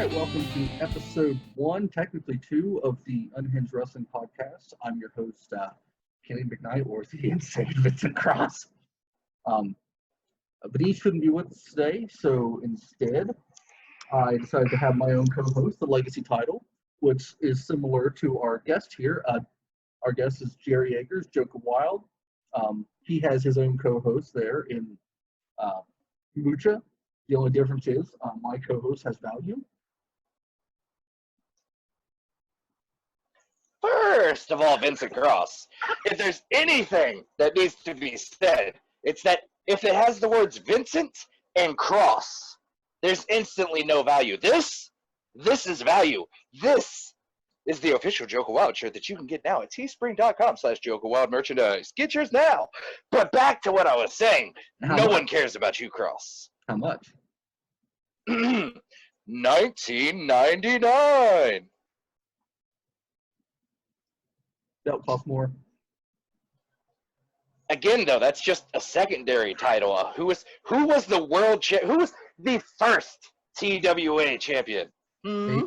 right, welcome to episode 1, technically 2 of the Unhinged Wrestling Podcast. I'm your host, Kenny McKnight, or the insane Vincent Cross. But he shouldn't be with us today, so instead, I decided to have my own co-host, the Legacy title, which is similar to our guest here. Our guest is Jerry Yeager's Joka Wyle. He has his own co-host there in Mucha. The only difference is my co-host has value. First of all, Vincent Cross, if there's anything that needs to be said, it's that if it has the words Vincent and Cross, there's instantly no value. This is value. This is the official Joka Wyle shirt that you can get now at teespring.com/Joka Wyle merchandise. Get yours now. But back to what I was saying. No one cares about you, Cross. How much? $19.99. That would cost more. Again, though, that's just a secondary title. Who was the world champ? Who was the first TWA champion? Me.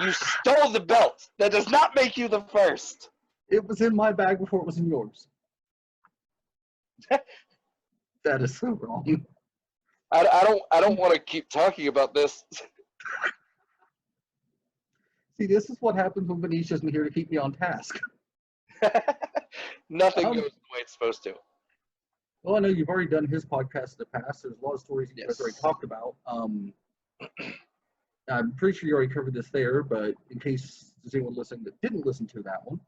You stole the belt. That does not make you the first. It was in my bag before it was in yours. That is so wrong. I don't want to keep talking about this. See, this is what happens when Benicia isn't here to keep me on task. Nothing goes the way it's supposed to. Well, I know you've already done his podcast in the past. There's a lot of stories you guys already talked about. I'm pretty sure you already covered this there, but in case there's anyone listening that didn't listen to that one,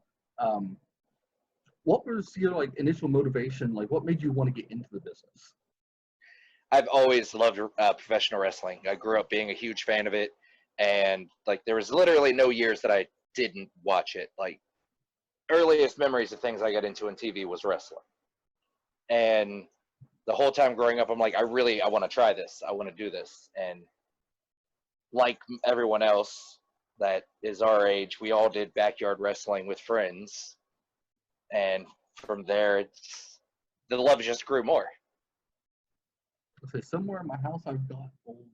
what was your initial motivation? What made you want to get into the business? I've always loved professional wrestling. I grew up being a huge fan of it, and there was literally no years that I didn't watch it. Earliest memories of things I got into on TV was wrestling, and the whole time growing up, I'm like, I want to try this. I want to do this, and like everyone else that is our age, we all did backyard wrestling with friends, and from there, the love just grew more. Okay, somewhere in my house, I've got old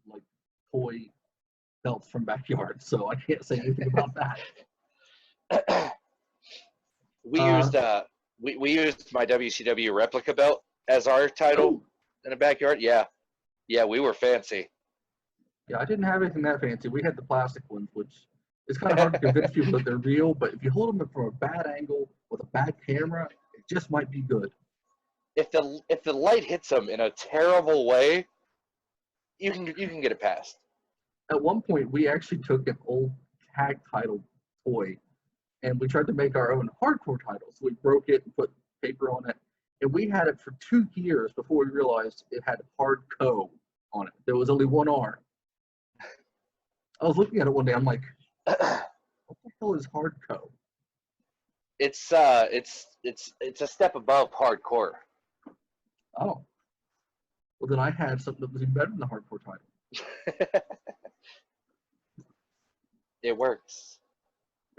toy belts from backyard, so I can't say anything about that. We used my WCW replica belt as our title in the backyard. Yeah, we were fancy. Yeah, I didn't have anything that fancy. We had the plastic ones, which is kind of hard to convince people that they're real, but if you hold them from a bad angle with a bad camera, it just might be good. If the light hits them in a terrible way, you can get it past. At one point, we actually took an old tag title toy, and we tried to make our own hardcore title. So we broke it and put paper on it, and we had it for 2 years before we realized it had hardco on it. There was only one R. I was looking at it one day. I'm like, what the hell is hardco? It's a step above hardcore. Oh. Well, then I had something that was even better than the hardcore title. It works.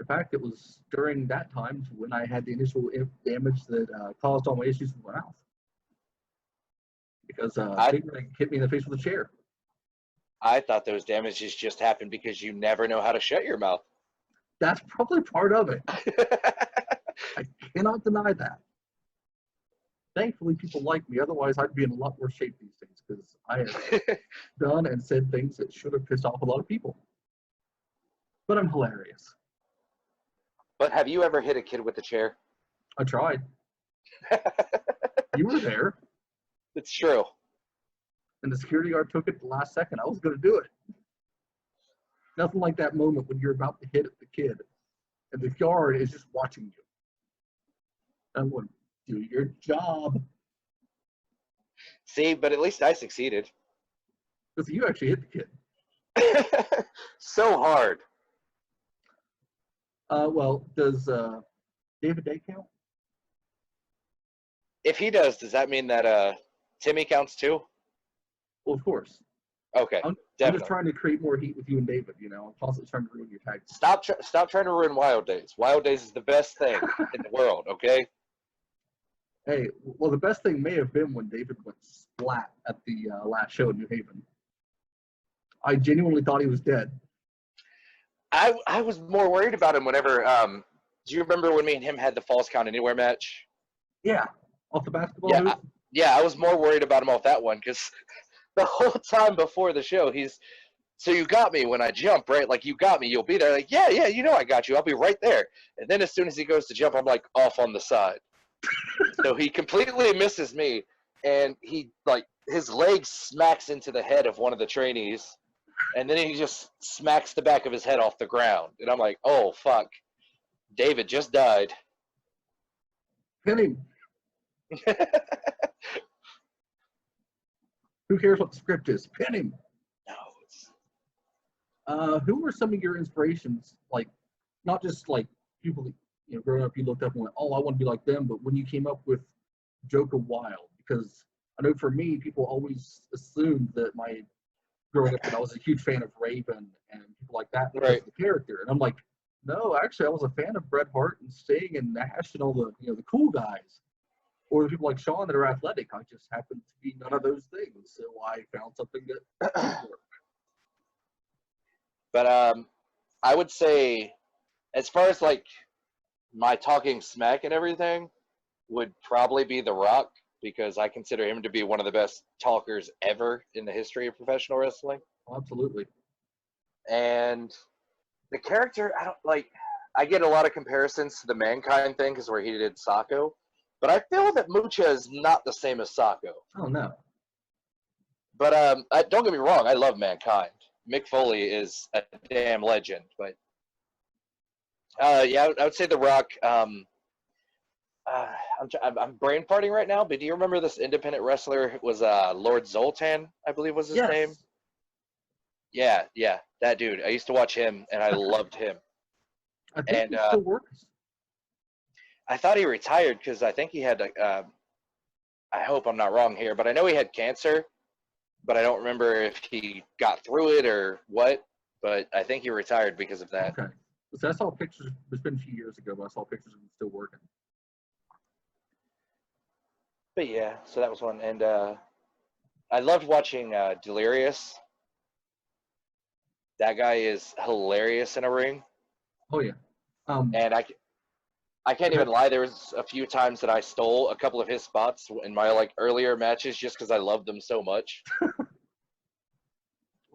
In fact, it was during that time when I had the initial damage that caused all my issues with my mouth. Because Big Rig hit me in the face with a chair. I thought those damages just happened because you never know how to shut your mouth. That's probably part of it. I cannot deny that. Thankfully, people like me. Otherwise, I'd be in a lot worse shape these days because I have done and said things that should have pissed off a lot of people. But I'm hilarious. But have you ever hit a kid with a chair? I tried. You were there. It's true. And the security guard took it at the last second. I was going to do it. Nothing like that moment when you're about to hit the kid and the guard is just watching you. I'm going, do your job. See, but at least I succeeded. Because you actually hit the kid. So hard. Well, does David Day count? If he does that mean that Timmy counts too? Well, of course. Okay, I'm just trying to create more heat with you and David, I'm constantly trying to ruin your tag. Stop trying to ruin Wild Days. Wild Days is the best thing in the world, okay? Hey, well, the best thing may have been when David went splat at the last show in New Haven. I genuinely thought he was dead. I was more worried about him whenever. Do you remember when me and him had the Falls Count Anywhere match? Yeah, off the basketball Yeah, hoop. I was more worried about him off that one because the whole time before the show, he's so you got me when I jump, right? Like, you got me, you'll be there. Like, yeah, you know I got you. I'll be right there. And then as soon as he goes to jump, I'm like off on the side. So he completely misses me, and he like his leg smacks into the head of one of the trainees, and then he just smacks the back of his head off the ground. And I'm like, oh fuck, David just died. Pin him. Who cares what the script is? Pin him. No, Who were some of your inspirations? Like, not just like people, growing up, you looked up and went, "Oh, I want to be like them." But when you came up with Joka Wyle, because I know for me, people always assumed that growing up that I was a huge fan of Raven and people like that because right. of the character, and I'm like, no, actually, I was a fan of Bret Hart and Sting and Nash and all the the cool guys, or the people like Shawn that are athletic. I just happened to be none of those things, so I found something that did work. But I would say, as far as like my talking smack and everything, would probably be The Rock, because I consider him to be one of the best talkers ever in the history of professional wrestling. Absolutely. And the character, I don't like. I get a lot of comparisons to the Mankind thing because where he did Sacco, but I feel that Mucha is not the same as Sacco. Oh no. But don't get me wrong, I love Mankind. Mick Foley is a damn legend. But yeah, I would say The Rock. I'm brain farting right now, but do you remember this independent wrestler? It was Lord Zoltan, I believe was his name. Yeah, that dude. I used to watch him, and I loved him. I think he still works. I thought he retired because I think he had. I hope I'm not wrong here, but I know he had cancer, but I don't remember if he got through it or what. But I think he retired because of that. Okay. So I saw pictures. It's been a few years ago, but I saw pictures of him still working. But yeah, so that was one, and I loved watching Delirious. That guy is hilarious in a ring. Oh yeah. And I can't even lie. There was a few times that I stole a couple of his spots in my like earlier matches just because I loved them so much. Well,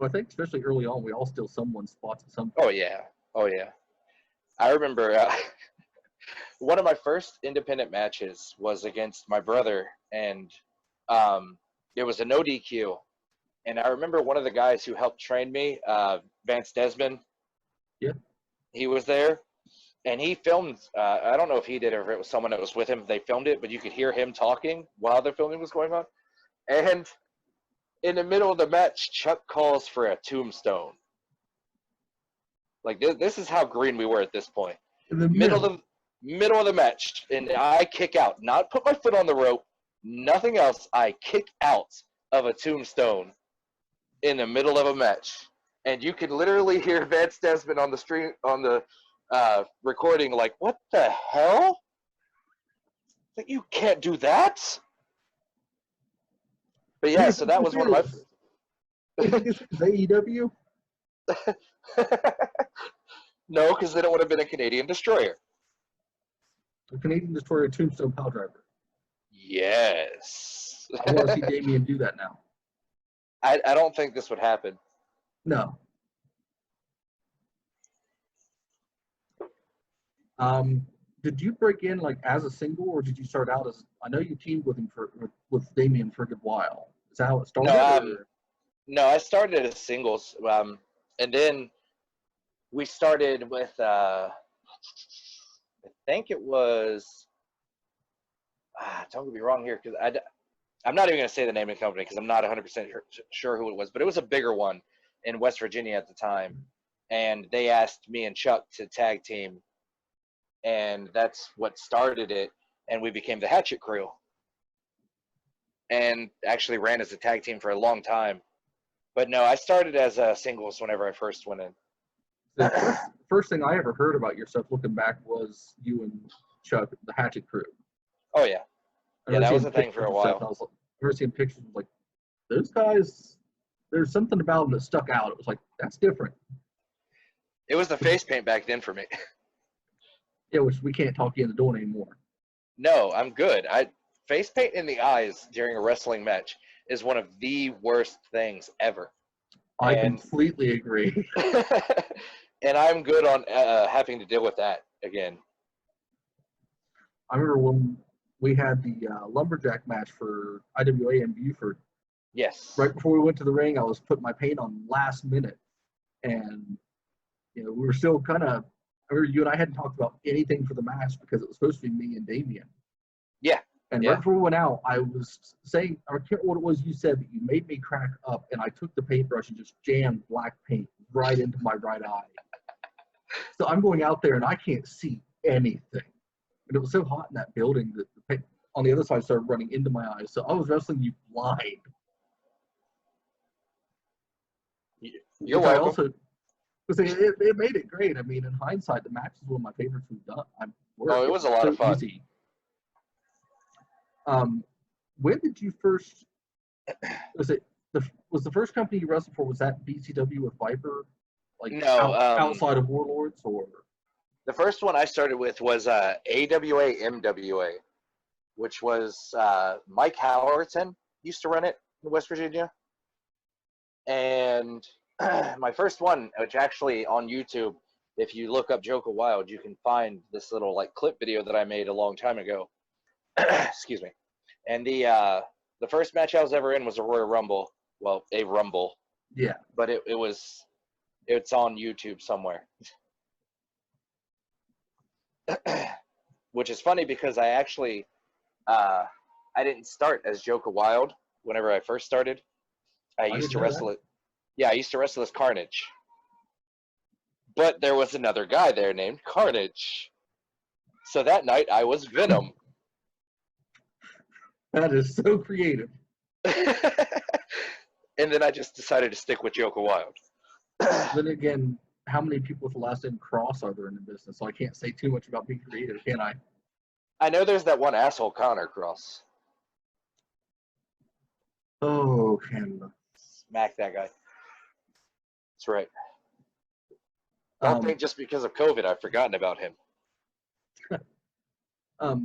I think especially early on, we all steal someone's spots at some point. Oh yeah. I remember one of my first independent matches was against my brother, and it was a no DQ. And I remember one of the guys who helped train me, Vance Desmond. Yeah. He was there, and he filmed. I don't know if he did or if it was someone that was with him. They filmed it, but you could hear him talking while the filming was going on. And in the middle of the match, Chuck calls for a tombstone. Like this is how green we were at this point. In the middle of the match, and I kick out. Not put my foot on the rope, nothing else. I kick out of a tombstone in the middle of a match, and you can literally hear Vance Desmond on the stream on the recording, like, "What the hell? Like, you can't do that." But yeah, so that was one of my. AEW. No, because then it would have been a Canadian Destroyer. A Canadian Destroyer Tombstone Pile Driver. Yes. I want to see Damien do that now. I don't think this would happen. No. Did you break in like as a single, or did you start out as? I know you teamed with him with Damien for a good while. Is that how it started? No, I started as singles, and then we started with. I think it was. Don't get me wrong here, because I'm not even going to say the name of the company because I'm not 100% sure who it was, but it was a bigger one in West Virginia at the time, and they asked me and Chuck to tag team, and that's what started it, and we became the Hatchet Crew, and actually ran as a tag team for a long time. But no, I started as singles whenever I first went in. The first thing I ever heard about yourself looking back was you and Chuck, the Hatchet Crew. Oh yeah. Yeah, that was a thing for a while. I was seeing pictures like those guys. there's something about them that stuck out. It was like, that's different. It was the face paint back then for me. Yeah, which we can't talk you into doing anymore. No, I'm good. Face paint in the eyes during a wrestling match is one of the worst things ever. I completely agree. And I'm good on having to deal with that again. I remember when we had the lumberjack match for IWA in Buford. Yes. Right before we went to the ring, I was putting my paint on last minute, and we were still kind of. I remember you and I hadn't talked about anything for the match because it was supposed to be me and Damien. Yeah. And right before we went out, I was saying, I can't remember what it was you said, but you made me crack up, and I took the paintbrush and just jammed black paint right into my right eye. So I'm going out there and I can't see anything. And it was so hot in that building that the paint on the other side started running into my eyes. So I was wrestling you blind. You're welcome. Also, it made it great. I mean, in hindsight, the match is one of my favorites we've done. It was a lot of fun. Easy. When did you first? Was the first company you wrestled for? Was that BCW with Viper? Like no, outside of Warlords, or the first one I started with was AWA MWA, which was Mike Howerton used to run it in West Virginia, and my first one, which actually on YouTube, if you look up Joka Wyle, you can find this little like clip video that I made a long time ago. Excuse me. And the first match I was ever in was a Royal Rumble. Well, a Rumble. Yeah. But it's on YouTube somewhere. Which is funny because I actually I didn't start as Joka Wyle whenever I first started. I used to wrestle it. Yeah, I used to wrestle as Carnage. But there was another guy there named Carnage. So that night I was Venom. That is so creative. And then I just decided to stick with Joka Wyle. Then again, how many people with the last name Cross are there in the business? So I can't say too much about being creative, can I? I know there's that one asshole Connor Cross. Oh, Canada. Smack that guy. That's right. Don't think just because of COVID I've forgotten about him.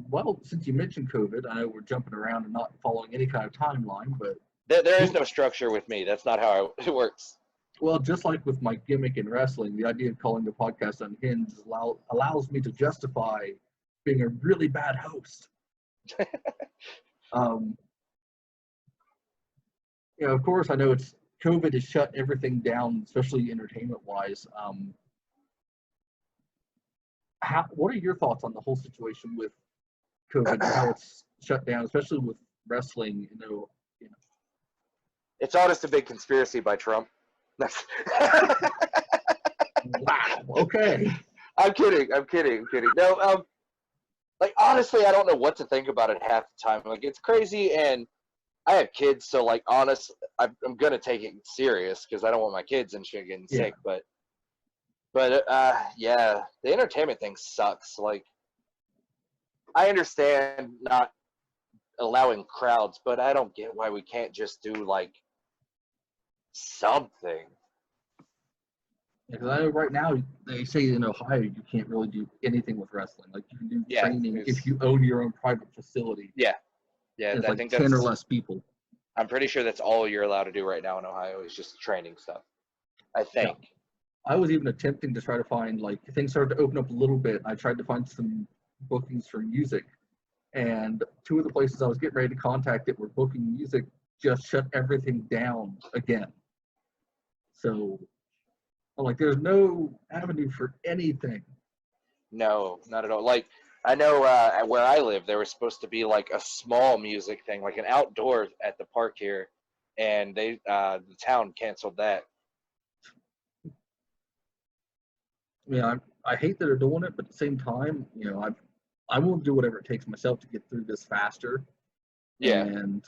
Well, since you mentioned COVID, I know we're jumping around and not following any kind of timeline, but there is no structure with me. That's not how it works. Well, just like with my gimmick in wrestling, the idea of calling the podcast Unhinged allows me to justify being a really bad host. Of course, I know COVID has shut everything down, especially entertainment-wise. What are your thoughts on the whole situation with COVID and how it's shut down, especially with wrestling? It's all just a big conspiracy by Trump. Wow. Okay. I'm kidding. No, like honestly, I don't know what to think about it half the time. Like it's crazy, and I have kids, so like honest, I'm gonna take it serious because I don't want my kids and shit getting sick. But yeah, the entertainment thing sucks. Like I understand not allowing crowds, but I don't get why we can't just do like something. Because I know right now they say in Ohio you can't really do anything with wrestling. Like you can do training if you own your own private facility. Yeah. It's I like think 10 or less people. I'm pretty sure that's all you're allowed to do right now in Ohio is just training stuff. I think. Yeah. I was even attempting to try to find, like, things started to open up a little bit. I tried to find some bookings for music, and two of the places I was getting ready to contact that were booking music just shut everything down again. So I'm like, there's no avenue for anything. No, not at all. Like, I know where I live, there was supposed to be like a small music thing, like an outdoor at the park here, and the town canceled that. Yeah, I hate that they're doing it, but at the same time, I will do whatever it takes myself to get through this faster. Yeah. And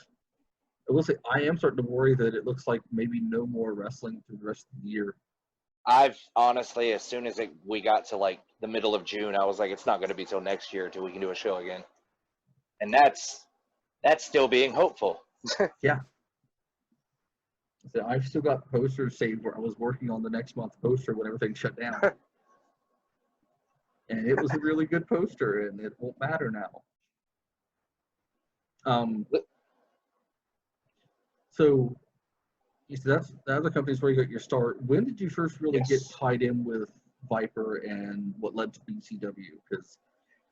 I will say, I am starting to worry that it looks like maybe no more wrestling through the rest of the year. I've honestly, as soon as we got to like the middle of June, I was like, it's not going to be till next year till we can do a show again. And that's still being hopeful. Yeah. So I've still got posters saved where I was working on the next month's poster when everything shut down. And it was a really good poster, and it won't matter now. So you said that's the other companies where you got your start. When did you first really get Yes. tied in with Viper and what led to BCW? Because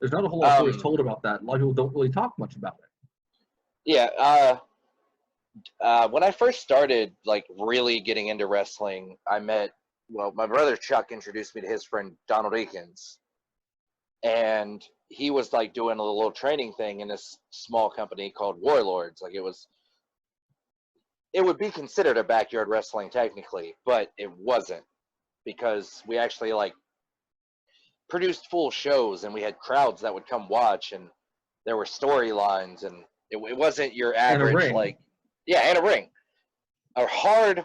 there's not a whole lot of stories told about that. A lot of people don't really talk much about it. Yeah. When I first started, like, really getting into wrestling, I met, well, my brother Chuck introduced me to his friend Donald Akins. And he was, like, doing a little training thing in this small company called Warlords. Like, it would be considered a backyard wrestling technically, but it wasn't, because we actually, like, produced full shows, and we had crowds that would come watch, and there were storylines, and it wasn't your And a average, ring. like, yeah, and a ring. A hard,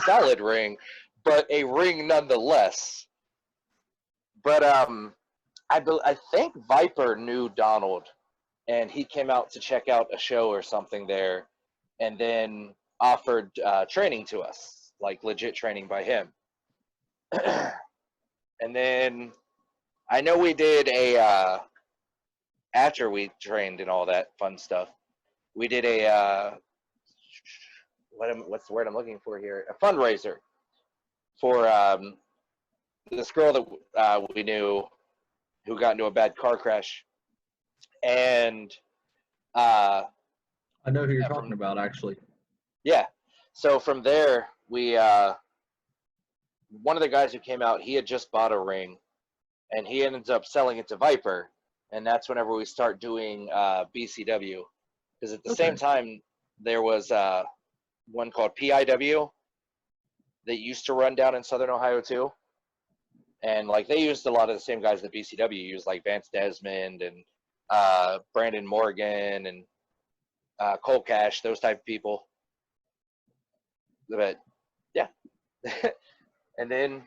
solid ring, but a ring nonetheless. But I think Viper knew Donald, and he came out to check out a show or something there, and then offered training to us, like legit training by him. And then I know we did a after we trained and all that fun stuff. We did a what's the word I'm looking for here? A fundraiser for this girl that we knew who got into a bad car crash, and I know who you're talking about, actually. Yeah, so from there we one of the guys who came out, he had just bought a ring, and he ended up selling it to Viper, and that's whenever we start doing BCW, because at the same time there was one called PIW that used to run down in Southern Ohio too. And like they used a lot of the same guys that BCW used, like Vance Desmond and Brandon Morgan and Cole Cash, those type of people. But yeah, and then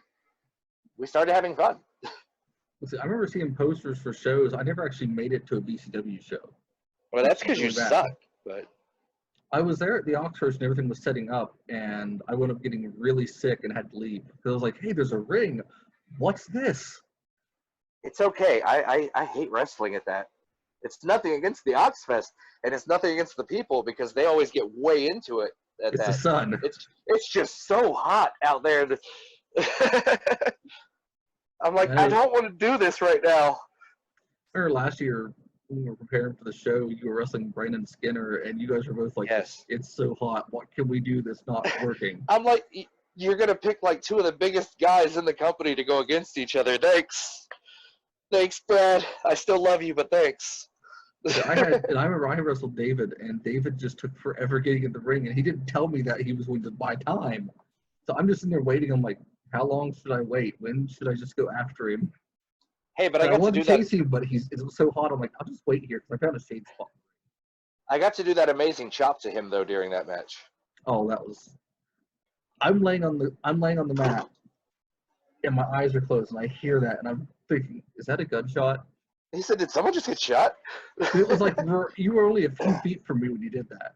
we started having fun. I remember seeing posters for shows. I never actually made it to a BCW show. Well, that's because you suck. But I was there at the Oxford and everything was setting up, and I wound up getting really sick and had to leave. Because I was like, hey, there's a ring. What's this? It's okay. I hate wrestling at that. It's nothing against the Oxfest, and it's nothing against the people, because they always get way into it at It's that. the sun. It's just so hot out there. I'm like, I don't want to do this right now. I remember last year when we were preparing for the show, you were wrestling Brandon Skinner, and you guys were both like, yes, it's so hot. What can we do that's not working? I'm like, you're going to pick like two of the biggest guys in the company to go against each other. Thanks, Brad. I still love you, but thanks. I remember I wrestled David, and David just took forever getting in the ring, and he didn't tell me that he was going to buy time. So I'm just in there waiting. I'm like, how long should I wait? When should I just go after him? Hey, but I wasn't chasing him, but it was so hot. I'm like, I'll just wait here because I found a shade spot. I got to do that amazing chop to him though during that match. Oh, that was. I'm laying on the mat, and my eyes are closed, and I hear that, and I'm thinking, is that a gunshot? He said, "Did someone just get shot?" It was like you were only a few feet from me when you did that.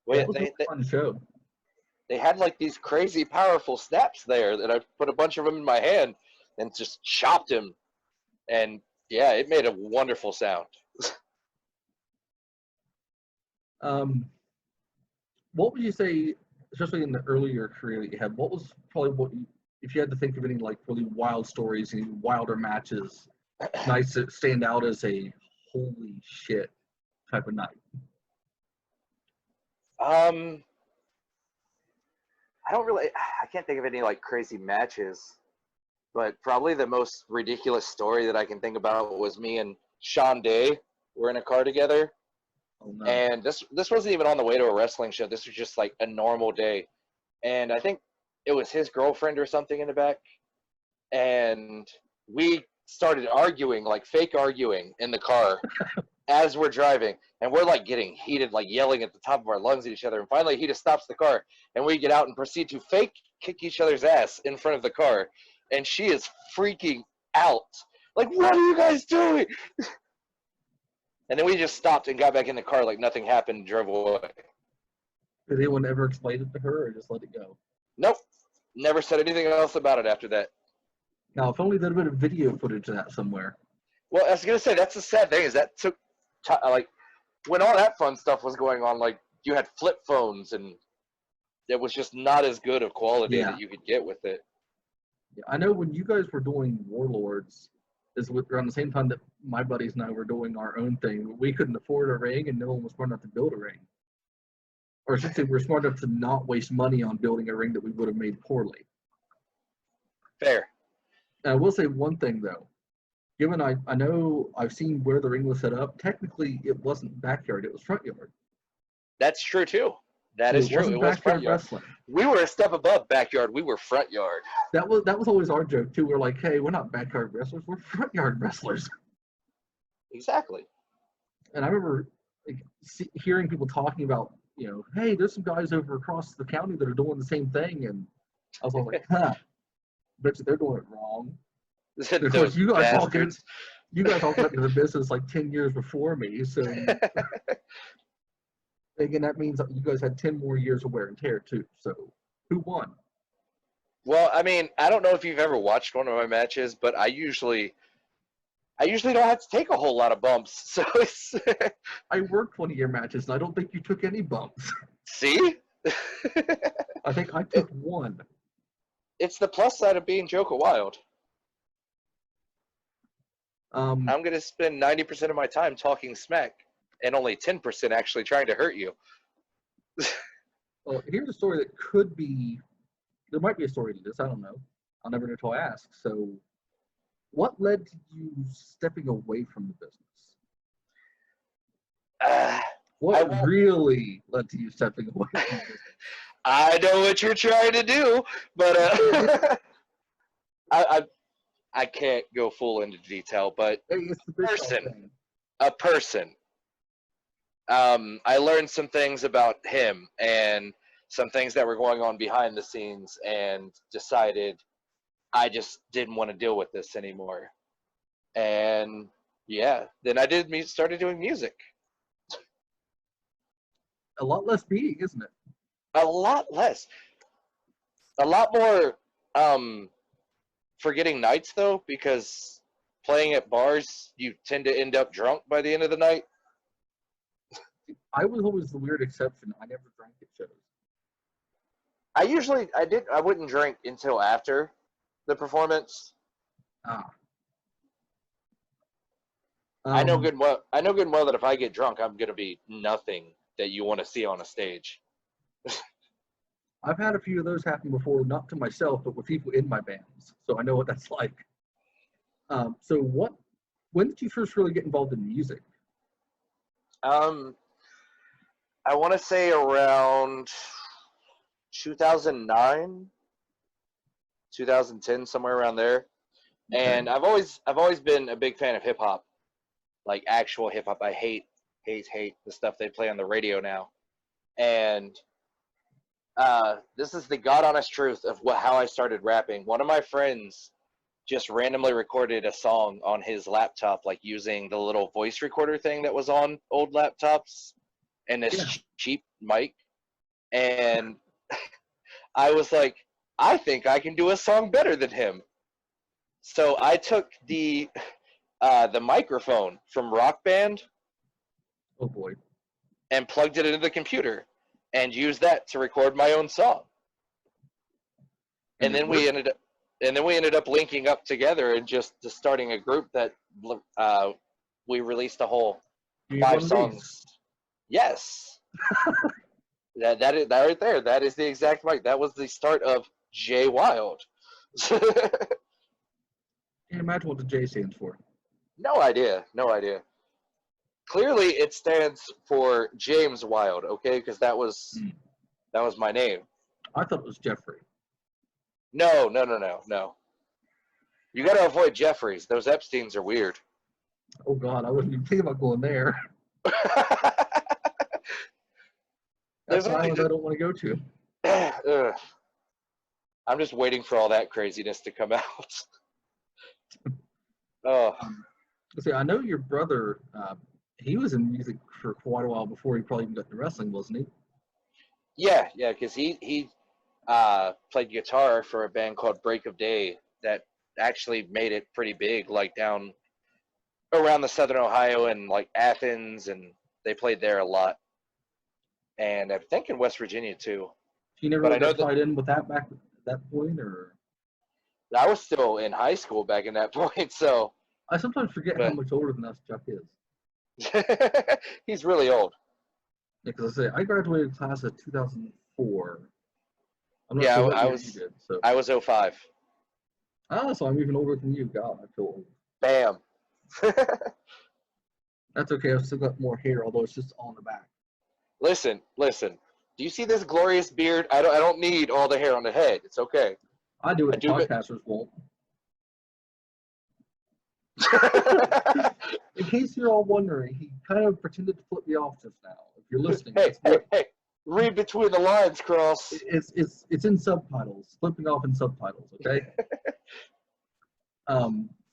Well, it was a fun show. They had like these crazy powerful snaps there that I put a bunch of them in my hand and just chopped him, and yeah, it made a wonderful sound. What would you say, especially in the earlier career that you had, what was probably if you had to think of any like really wild stories, any wilder matches, nights that stand out as a holy shit type of night? I can't think of any like crazy matches, but probably the most ridiculous story that I can think about was me and Sean Day were in a car together. Oh, no. And this wasn't even on the way to a wrestling show. This was just like a normal day. And I think it was his girlfriend or something in the back. And we started arguing, like fake arguing in the car as we're driving. And we're like getting heated, like yelling at the top of our lungs at each other. And finally he just stops the car and we get out and proceed to fake kick each other's ass in front of the car. And she is freaking out. Like, what are you guys doing? And then we just stopped and got back in the car like nothing happened and drove away. Did anyone ever explain it to her or just let it go? Nope. Never said anything else about it after that. Now, if only there'd have been a video footage of that somewhere. Well, I was gonna say that's the sad thing is that took like when all that fun stuff was going on. Like you had flip phones, and it was just not as good of quality Yeah. that you could get with it. Yeah, I know when you guys were doing Warlords, is around the same time that my buddies and I were doing our own thing. We couldn't afford a ring, and no one was smart enough to build a ring. Or I should say, we're smart enough to not waste money on building a ring that we would have made poorly. Fair. And I will say one thing though. Given I know I've seen where the ring was set up, technically it wasn't backyard, it was front yard. That's true too. That So is it true. wasn't It was front backyard yard. wrestling. We were a step above backyard. We were front yard. That was always our joke too. We're like, hey, we're not backyard wrestlers, we're front yard wrestlers. Exactly. And I remember like, hearing people talking about, hey, there's some guys over across the county that are doing the same thing, and I was like, huh, bet you they're doing it wrong. Of course, you guys all got into the business like 10 years before me, so again, that means that you guys had 10 more years of wear and tear too. So who won? Well, I mean, I don't know if you've ever watched one of my matches, but I usually don't have to take a whole lot of bumps. So it's I worked one of your matches, and I don't think you took any bumps. See? I think I took one. It's the plus side of being Joka Wild. I'm going to spend 90% of my time talking smack and only 10% actually trying to hurt you. Well, here's a story that could be, there might be a story to this, I don't know. I'll never know until I ask. So what led to you stepping away from the business? What really led to you stepping away from the business? I know what you're trying to do, but I can't go full into detail. But a person. I learned some things about him and some things that were going on behind the scenes, and decided I just didn't want to deal with this anymore. And yeah, then I started doing music. A lot less beating, isn't it? A lot less. A lot more forgetting nights though, because playing at bars, you tend to end up drunk by the end of the night. I was always the weird exception. I never drank at shows. I wouldn't drink until after the performance. I know good and well that if I get drunk, I'm gonna be nothing that you want to see on a stage. I've had a few of those happen before, not to myself, but with people in my bands, so I know what that's like. So when did you first really get involved in music? I want to say around 2009, 2010, somewhere around there. Okay. And I've always been a big fan of hip hop, like actual hip hop. I hate the stuff they play on the radio now. And this is the God honest truth of how I started rapping. One of my friends just randomly recorded a song on his laptop, like using the little voice recorder thing that was on old laptops and this cheap mic. And I was like, I think I can do a song better than him. So I took the microphone from Rock Band. Oh boy. And plugged it into the computer and used that to record my own song. And then we ended up linking up together and just starting a group that we released a whole 5 songs. Yes. that right there. That is the exact mic. That was the start of J Wild. Can't imagine what the J stands for. No idea. Clearly, it stands for James Wild, okay? Because that was my name. I thought it was Jeffrey. No. You got to avoid Jeffries. Those Epsteins are weird. Oh God, I wasn't even thinking about going there. That's an island I don't want to go to. I'm just waiting for all that craziness to come out. Oh. See, I know your brother. He was in music for quite a while before he probably even got into wrestling, wasn't he? Yeah, yeah, because he played guitar for a band called Break of Day that actually made it pretty big, like down around the Southern Ohio and like Athens, and they played there a lot. And I think in West Virginia too. You never But really I know got that tied in with that back at that point, or I was still in high school back in that point, so I sometimes forget how but much older than us Chuck is. he's really old. Because I say I graduated class of 2004. I'm not Yeah, sure what I year you was did. So I was '05. so I'm even older than you. God, I feel old. Bam. That's okay. I've still got more hair, although it's just on the back. Listen, listen. Do you see this glorious beard? I don't need all the hair on the head. It's okay. I do I it. do. Podcasters won't. In case you're all wondering, he kind of pretended to flip me off just now. If you're listening, Hey, that's hey, what hey. Read between the lines, Cross. it's in subtitles. Flipping off in subtitles. Okay.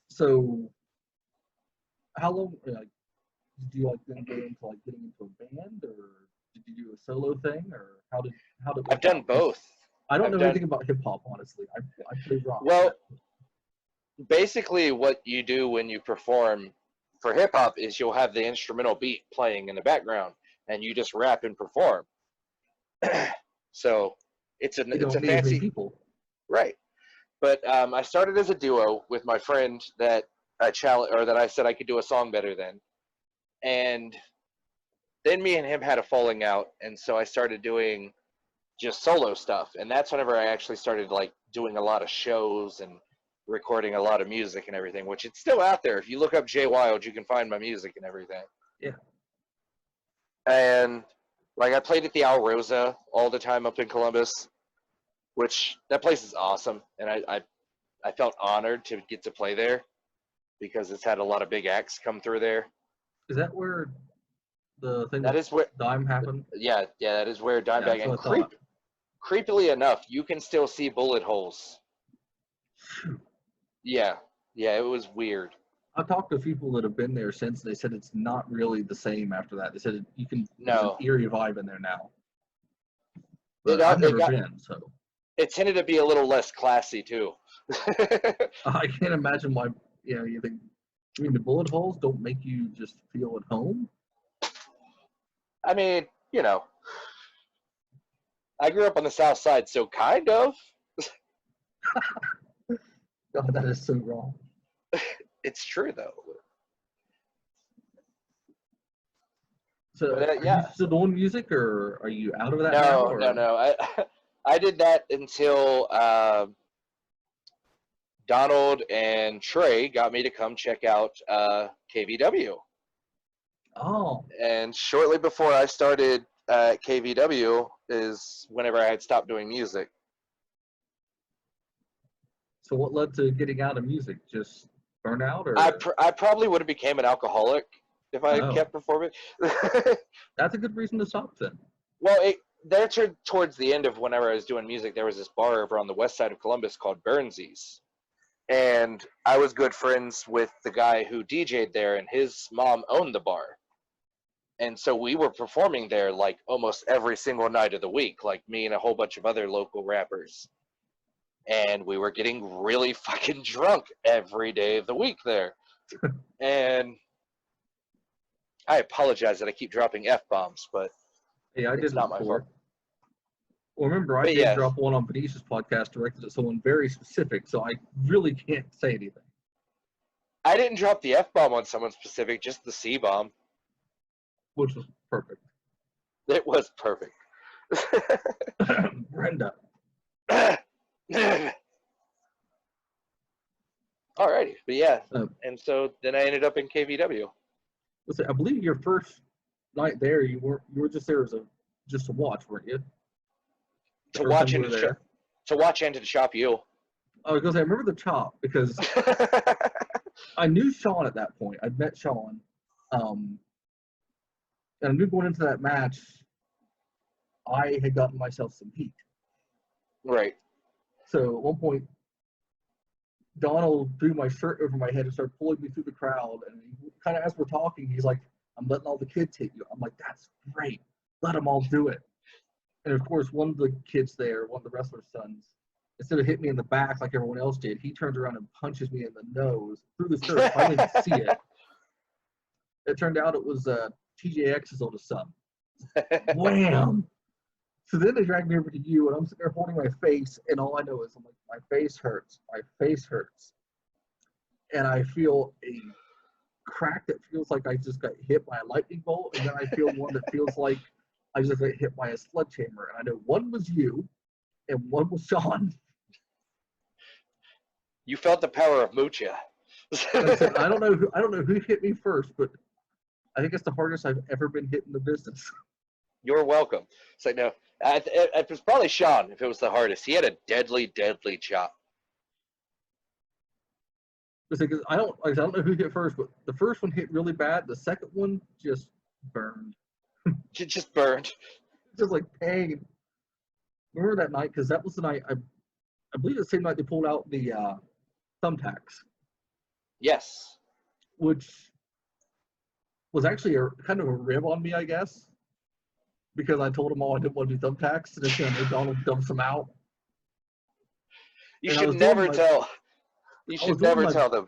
So how long? Like, did you like then go into like getting into a band, or did you do a solo thing, or how did it I've work done out? 'Cause both. I don't I've know done anything about hip hop, honestly. I play rock. well. Basically, what you do when you perform for hip hop is you'll have the instrumental beat playing in the background, and you just rap and perform. So You it's a don't need as many fancy people. right. But I started as a duo with my friend that I said I could do a song better than, and then me and him had a falling out, and so I started doing just solo stuff, and that's whenever I actually started like doing a lot of shows and recording a lot of music and everything, which it's still out there. If you look up Jay Wyld, you can find my music and everything. Yeah. And like I played at the Al Rosa all the time up in Columbus, which that place is awesome, and I felt honored to get to play there because it's had a lot of big acts come through there. Is that where the thing That with is where, Dime happened? yeah, that is where Yeah, Dimebag that's and what I thought. creepily enough, you can still see bullet holes. Yeah, yeah, it was weird. I've talked to people that have been there since. They said it's not really the same after that. They said there's an No, eerie vibe in there now. it But I've it never got been, so it tended to be a little less classy too. I can't imagine why. You think. I mean, the bullet holes don't make you just feel at home. I mean, I grew up on the South Side, so kind of. God, that is so wrong. It's true though. So, But are you yeah, still doing music, or are you out of that now? no, no, Or no. I did that until Donald and Trey got me to come check out KVW. oh, And shortly before I started KVW is whenever I had stopped doing music. so what led to getting out of music? Just burnout, I or I probably would have became an alcoholic if I had no? kept performing. That's a good reason to stop then. Well, there towards the end of whenever I was doing music, there was this bar over on the west side of Columbus called Burnsies. And I was good friends with the guy who DJ'd there, and his mom owned the bar. And so we were performing there like almost every single night of the week, like me and a whole bunch of other local rappers. And we were getting really fucking drunk every day of the week there. And I apologize that I keep dropping F-bombs, but Hey, I did it's it not my fault. before. Well, remember, I But did yeah, drop one on Benice's podcast directed at someone very specific, so I really can't say anything. I didn't drop the F-bomb on someone specific, just the C-bomb. Which was perfect. It was perfect. Brenda. Alrighty, but yeah, Uh, and so then I ended up in KVW. listen, I believe your first night there, you were just there as just to watch, weren't you? The to first time watch you and were to, there. to watch and to shop you. Oh, because I remember the chop because I knew Sean at that point. I'd met Sean, and I knew going into that match, I had gotten myself some heat. Right. So at one point, Donald threw my shirt over my head and started pulling me through the crowd. And he, kind of as we're talking, he's like, "I'm letting all the kids hit you." I'm like, "That's great. Let them all do it." And of course, one of the kids there, one of the wrestler's sons, instead of hitting me in the back like everyone else did, he turns around and punches me in the nose through the shirt. I didn't even see it. It turned out it was TJX's oldest son. Wham! So then they dragged me over to you, and I'm sitting there holding my face, and all I know is I'm like, my face hurts. My face hurts. And I feel a crack that feels like I just got hit by a lightning bolt, and then I feel one that feels like I just got hit by a sledgehammer. And I know one was you, and one was Sean. You felt the power of Mucha. Like I said, I don't know who hit me first, but I think it's the hardest I've ever been hit in the business. You're welcome. It's like, no, it was probably Sean if it was the hardest. He had a deadly, deadly chop. Because I don't know who hit first, but the first one hit really bad. The second one just burned. It just burned. Just like pain. Remember that night? Because that was the night I believe the same night they pulled out the thumbtacks. Yes. Which was actually kind of a rib on me, I guess. Because I told them all I didn't want to do thumbtacks, and then Donald dumps them out. You should never tell. You should never tell them.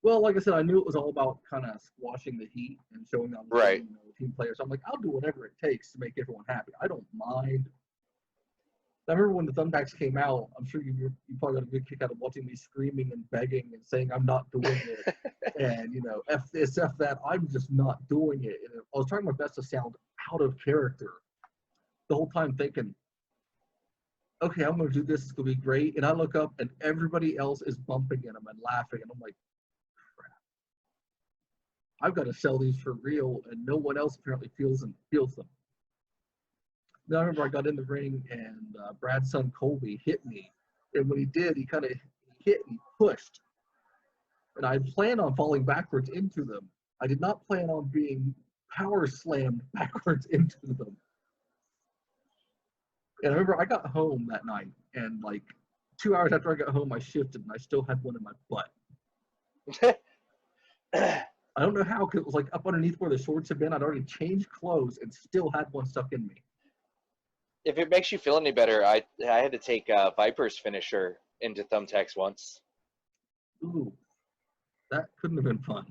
Well, like I said, I knew it was all about kind of squashing the heat and showing on the team players. So I'm like, I'll do whatever it takes to make everyone happy. I don't mind. I remember when the thumbtacks came out, I'm sure you probably got a good kick out of watching me screaming and begging and saying I'm not doing it. And, F this, F that, I'm just not doing it. And I was trying my best to sound out of character the whole time thinking, okay, I'm going to do this. It's going to be great. And I look up and everybody else is bumping at them and laughing. And I'm like, crap. I've got to sell these for real. And no one else apparently feels them. Then I remember I got in the ring and Brad's son Colby hit me. And when he did, he kind of hit and pushed. And I planned on falling backwards into them. I did not plan on being power slammed backwards into them. And I remember I got home that night, and like 2 hours after I got home, I shifted, and I still had one in my butt. I don't know how, because it was like up underneath where the shorts had been. I'd already changed clothes and still had one stuck in me. If it makes you feel any better, I had to take Viper's finisher into thumbtacks once. Ooh, that couldn't have been fun.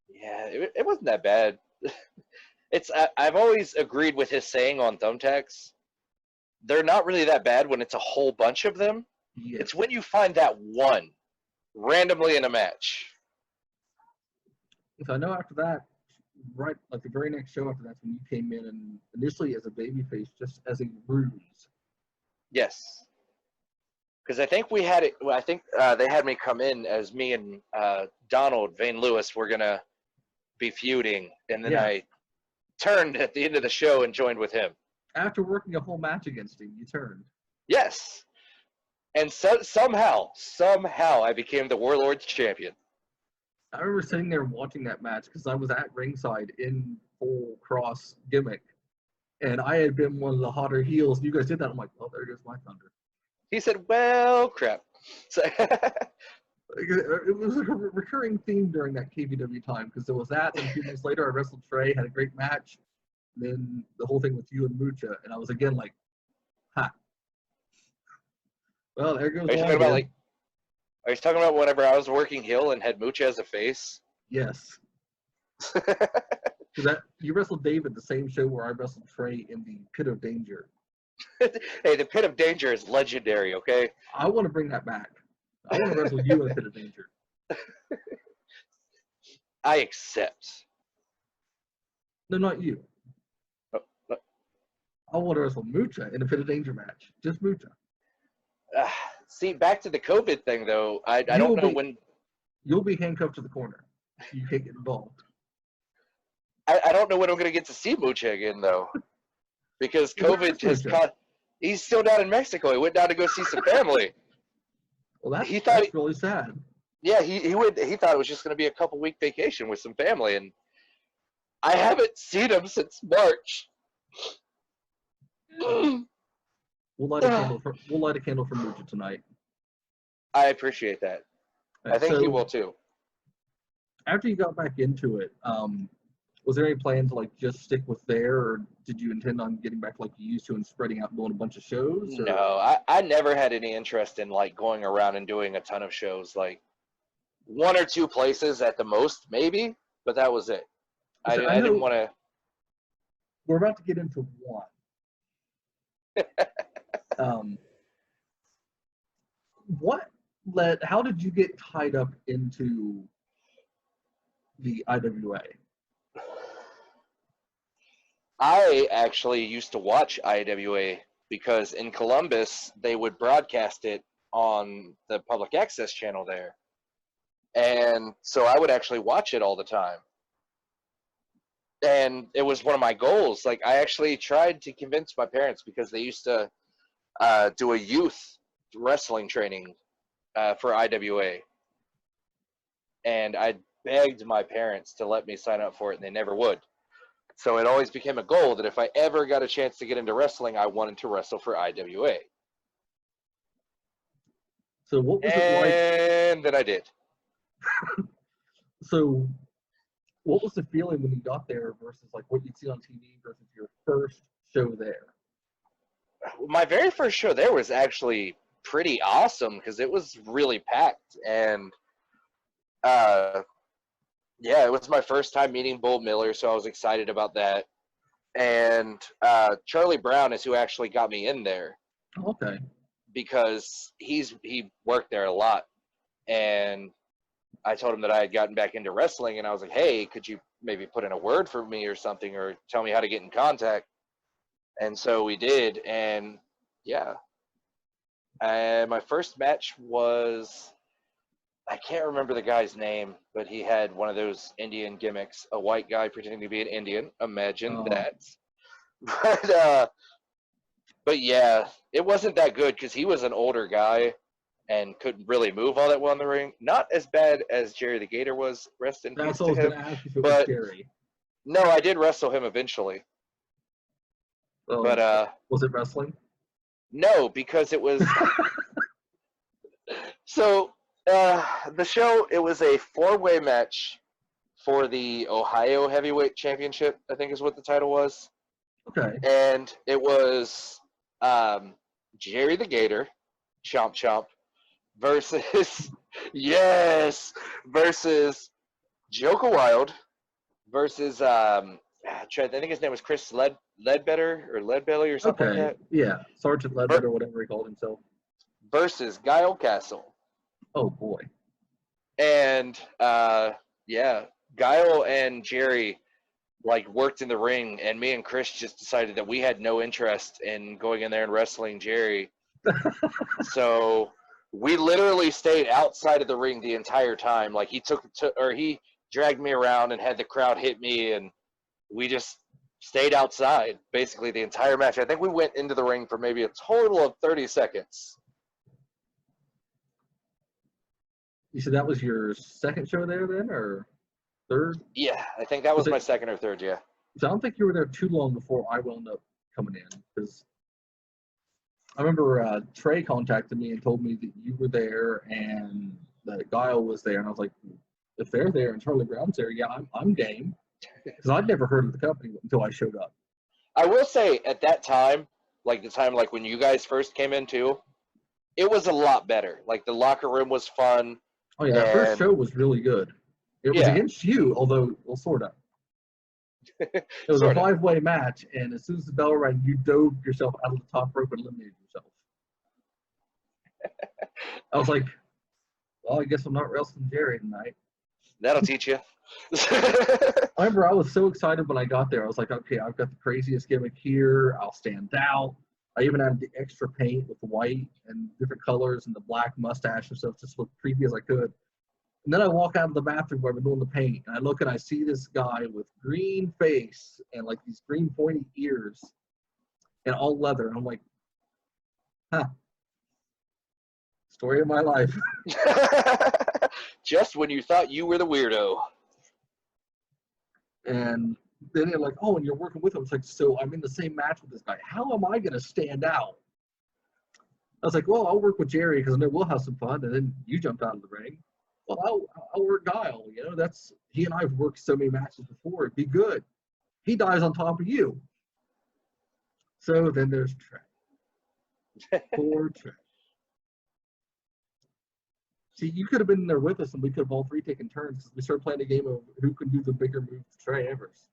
Yeah, it wasn't that bad. I've always agreed with his saying on thumbtacks. They're not really that bad when it's a whole bunch of them. Yes. It's when you find that one randomly in a match. So I know after that, right, like the very next show after that's when you came in and initially as a babyface, just as a ruse. Yes. Because I think we had it. I think they had me come in as me and Donald Vane Lewis were gonna be feuding, and then I turned at the end of the show and joined with him. After working a whole match against him, you turned. Yes. And somehow I became the Warlord's champion. I remember sitting there watching that match because I was at ringside in full cross gimmick, and I had been one of the hotter heels. And you guys did that. I'm like, oh, there goes my thunder. He said, well, crap. So it was like a recurring theme during that KVW time because there was that, and a few months later I wrestled Trey, had a great match, and then the whole thing with you and Mucha, and I was again like, ha. Well, there goes one. Are you talking about whenever I was working heel and had Mucha as a face? Yes. You wrestled David the same show where I wrestled Trey in the Pit of Danger. Hey, the Pit of Danger is legendary, okay? I want to bring that back. I want to wrestle you in the Pit of Danger. I accept. No, not you. I want to wrestle Mucha in a Pit of Danger match. Just Mucha. See, back to the COVID thing, though. I don't know when. You'll be handcuffed to the corner. You can't get involved. I don't know when I'm going to get to see Mucha again, though. Because COVID has caught. He's still down in Mexico. He went down to go see some family. Well, that's really sad. Yeah, he thought it was just going to be a couple-week vacation with some family, and I haven't seen him since March. We'll light a candle for Mucha tonight. I appreciate that. I think he will too. After you got back into it, Was there any plan to like just stick with there, or did you intend on getting back like you used to and spreading out and doing a bunch of shows? Or No, I never had any interest in like going around and doing a ton of shows. Like one or two places at the most, maybe, but that was it. I, so I I didn't know want to. we're about to get into one. Um, what led? How did you get tied up into the IWA? I actually used to watch IWA because in Columbus they would broadcast it on the public access channel there, and so I would actually watch it all the time. And it was one of my goals. Like I actually tried to convince my parents because they used to do a youth wrestling training for IWA, and I begged my parents to let me sign up for it, and they never would. So it always became a goal that if I ever got a chance to get into wrestling, I wanted to wrestle for IWA. So what was it like? And then I did. So what was the feeling when you got there versus like what you'd see on TV versus your first show there? My very first show there was actually pretty awesome because it was really packed. And yeah, it was my first time meeting Bull Miller, so I was excited about that. And Charlie Brown is who actually got me in there. Okay. Because he worked there a lot, and I told him that I had gotten back into wrestling, and I was like, hey, could you maybe put in a word for me or something, or tell me how to get in contact? And so we did, and yeah. And my first match was, I can't remember the guy's name, but he had one of those Indian gimmicks, a white guy pretending to be an Indian. Imagine that. But yeah, it wasn't that good because he was an older guy and couldn't really move all that well in the ring. Not as bad as Jerry the Gator was, rest in peace That's what I was to going him. to ask if it was scary. No, I did wrestle him eventually. But was it wrestling? No, because it was so the show, it was a 4-way match for the Ohio Heavyweight Championship, I think is what the title was. Okay. And it was Jerry the Gator, Chomp Chomp, versus versus Joka Wyle, versus I think his name was Chris Ledbetter or Leadbelly or something like that. Yeah, Sergeant Ledbetter, whatever he called himself. Versus Guile Castle. Oh boy. And yeah, Guile and Jerry like worked in the ring, and me and Chris just decided that we had no interest in going in there and wrestling Jerry. So we literally stayed outside of the ring the entire time. Like he dragged me around and had the crowd hit me, and we just stayed outside basically the entire match. I think we went into the ring for maybe a total of 30 seconds. You said that was your second show there then, or third? Yeah, I think that was my second or third, yeah. So I don't think you were there too long before I wound up coming in, because I remember Trey contacted me and told me that you were there and that Guile was there, and I was like, if they're there and Charlie Brown's there, yeah, I'm game, because I'd never heard of the company until I showed up. I will say at that time, like the time like when you guys first came in too, it was a lot better. Like the locker room was fun. Oh yeah, that first show was really good. It was against you, although, well, sort of. It was a 5-way match, and as soon as the bell rang, you dove yourself out of the top rope and eliminated yourself. I was like, well, I guess I'm not wrestling Jerry tonight. That'll teach you. I remember I was so excited when I got there. I was like, okay, I've got the craziest gimmick here. I'll stand out. I even had the extra paint with the white and different colors and the black mustache and stuff, just look creepy as I could. And then I walk out of the bathroom where I'm doing the paint, and I look and I see this guy with green face and like these green pointy ears and all leather. And I'm like, huh. Story of my life. Just when you thought you were the weirdo. And then they're like, oh, and you're working with him. It's like, so I'm in the same match with this guy. How am I going to stand out? I was like, well, I'll work with Jerry because I know we'll have some fun. And then you jumped out of the ring. Well, I'll work Guile. You know, he and I have worked so many matches before. It'd be good. He dies on top of you. So then there's Trey. Poor Trey. See, you could have been there with us, and we could have all three taken turns because we started playing a game of who can do the bigger moves to Trey Evers.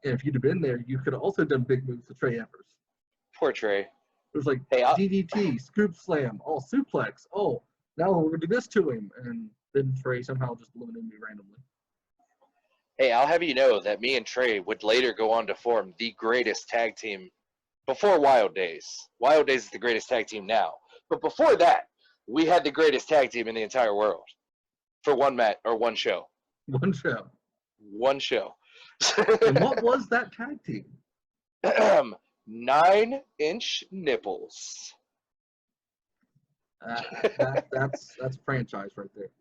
And if you'd have been there, you could have also done big moves to Trey Evers. Poor Trey. It was like Hey, DDT, scoop slam, suplex. Oh, now we're going to do this to him. And then Trey somehow just eliminated me randomly. Hey, I'll have you know that me and Trey would later go on to form the greatest tag team before Wyld Days. Wyld Days is the greatest tag team now. But before that, we had the greatest tag team in the entire world for one match or one show. One show. One show. And what was that tag team? 9-inch nipples. That's franchise right there.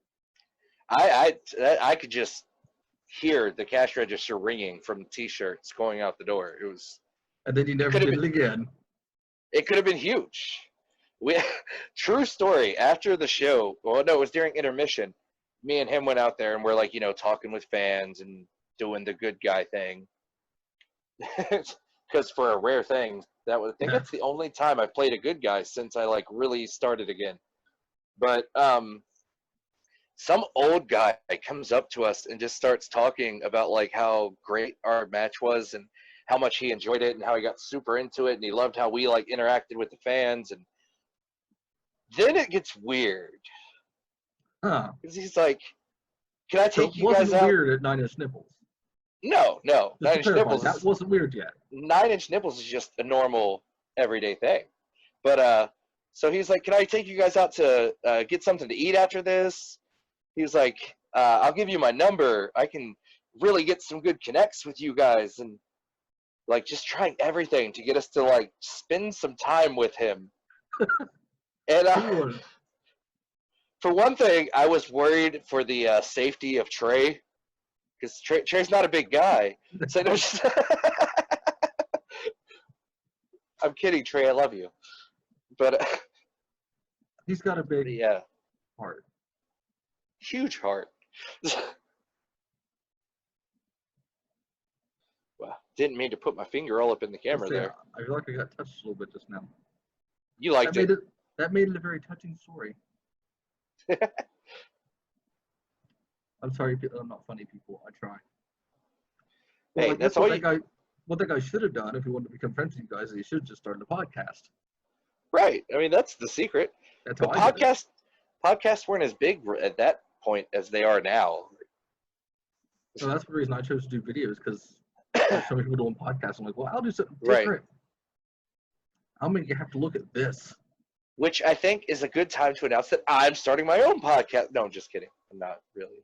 I could just hear the cash register ringing from T-shirts going out the door. It was. And then you never did it again. It could have been huge. True story. After the show, well, no, it was during intermission. Me and him went out there and we're like, talking with fans and doing the good guy thing. Because for a rare thing, I think that's the only time I've played a good guy since I really started again. But some old guy comes up to us and just starts talking about how great our match was and how much he enjoyed it and how he got super into it and he loved how we interacted with the fans. And then it gets weird. Huh. Because he's like, can I take you guys out? It wasn't weird at 9-inch nipples. No. 9-inch nipples. That wasn't weird yet. 9-inch nipples is just a normal, everyday thing. But so he's like, can I take you guys out to get something to eat after this? He was like, I'll give you my number. I can really get some good connects with you guys. And just trying everything to get us to spend some time with him. And for one thing, I was worried for the safety of Trey, because Trey's not a big guy. So it was just I'm kidding, Trey. I love you, but he's got a big heart, huge heart. Well, didn't mean to put my finger all up in the camera there. I feel like I got touched a little bit just now. You liked it. That made it a very touching story. I'm sorry, I'm not funny, people. I try. Well, hey, that's all what that guy should have done if he wanted to become friends with you guys is he should have just started a podcast. Right. I mean, that's the secret. That's but podcasts weren't as big at that point as they are now. So that's the reason I chose to do videos, because there's so many people doing podcasts. I'm like, well, I'll do something different. Right. I'm going to have to look at this. Which I think is a good time to announce that I'm starting my own podcast. No, I'm just kidding. I'm not really.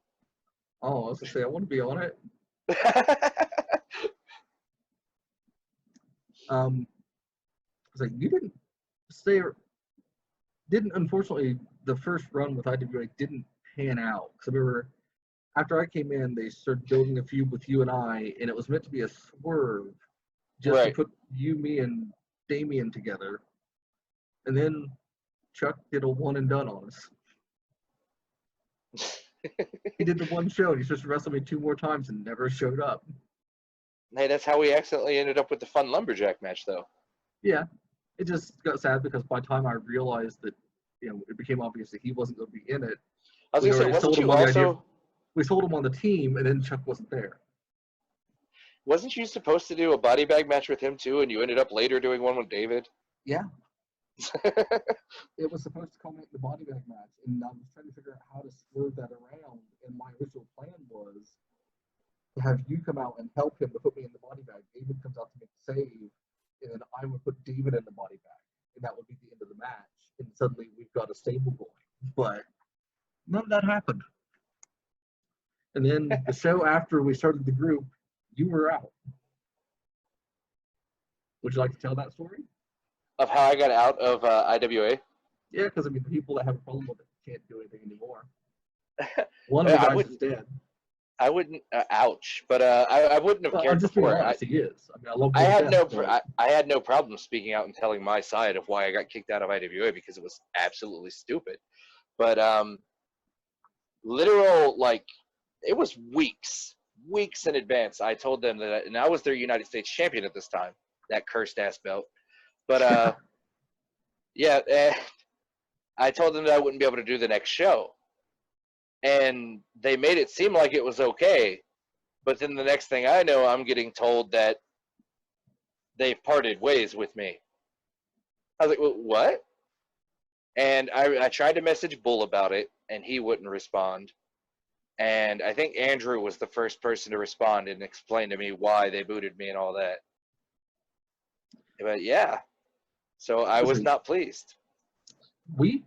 Oh, I was going to say, I want to be on it. I was like, you didn't unfortunately, the first run with IWA didn't pan out. Because I remember after I came in, they started building a feud with you and I, and it was meant to be a swerve just to put you, me, and Damien together. And then Chuck did a one and done on us. He did the one show, and he's just wrestled me 2 more times and never showed up. Hey, that's how we accidentally ended up with the fun lumberjack match, though. Yeah, it just got sad because by the time I realized that, it became obvious that he wasn't going to be in it. I was going to say, wasn't you also... We sold him on the team, and then Chuck wasn't there. Wasn't you supposed to do a body bag match with him, too, and you ended up later doing one with David? Yeah. It was supposed to culminate in the body bag match, and I was trying to figure out how to swerve that around, and my original plan was to have you come out and help him to put me in the body bag. David comes out to make the save, and then I would put David in the body bag, and that would be the end of the match, and suddenly we've got a stable going. But none of that happened. And then the show after we started the group, you were out. Would you like to tell that story? Of how I got out of IWA? Yeah, because the people that have a problem with it can't do anything anymore. One of the guys is dead. I wouldn't. Ouch! But I wouldn't have cared before. He is. I mean, I love. I had no problem speaking out and telling my side of why I got kicked out of IWA because it was absolutely stupid. But literal it was weeks in advance. I told them that, and I was their United States champion at this time, that cursed ass belt. But yeah, I told them that I wouldn't be able to do the next show, and they made it seem like it was okay. But then the next thing I know, I'm getting told that they've parted ways with me. I was like, well, what? And I tried to message Bull about it, and he wouldn't respond. And I think Andrew was the first person to respond and explain to me why they booted me and all that. But yeah, so I was not pleased. We,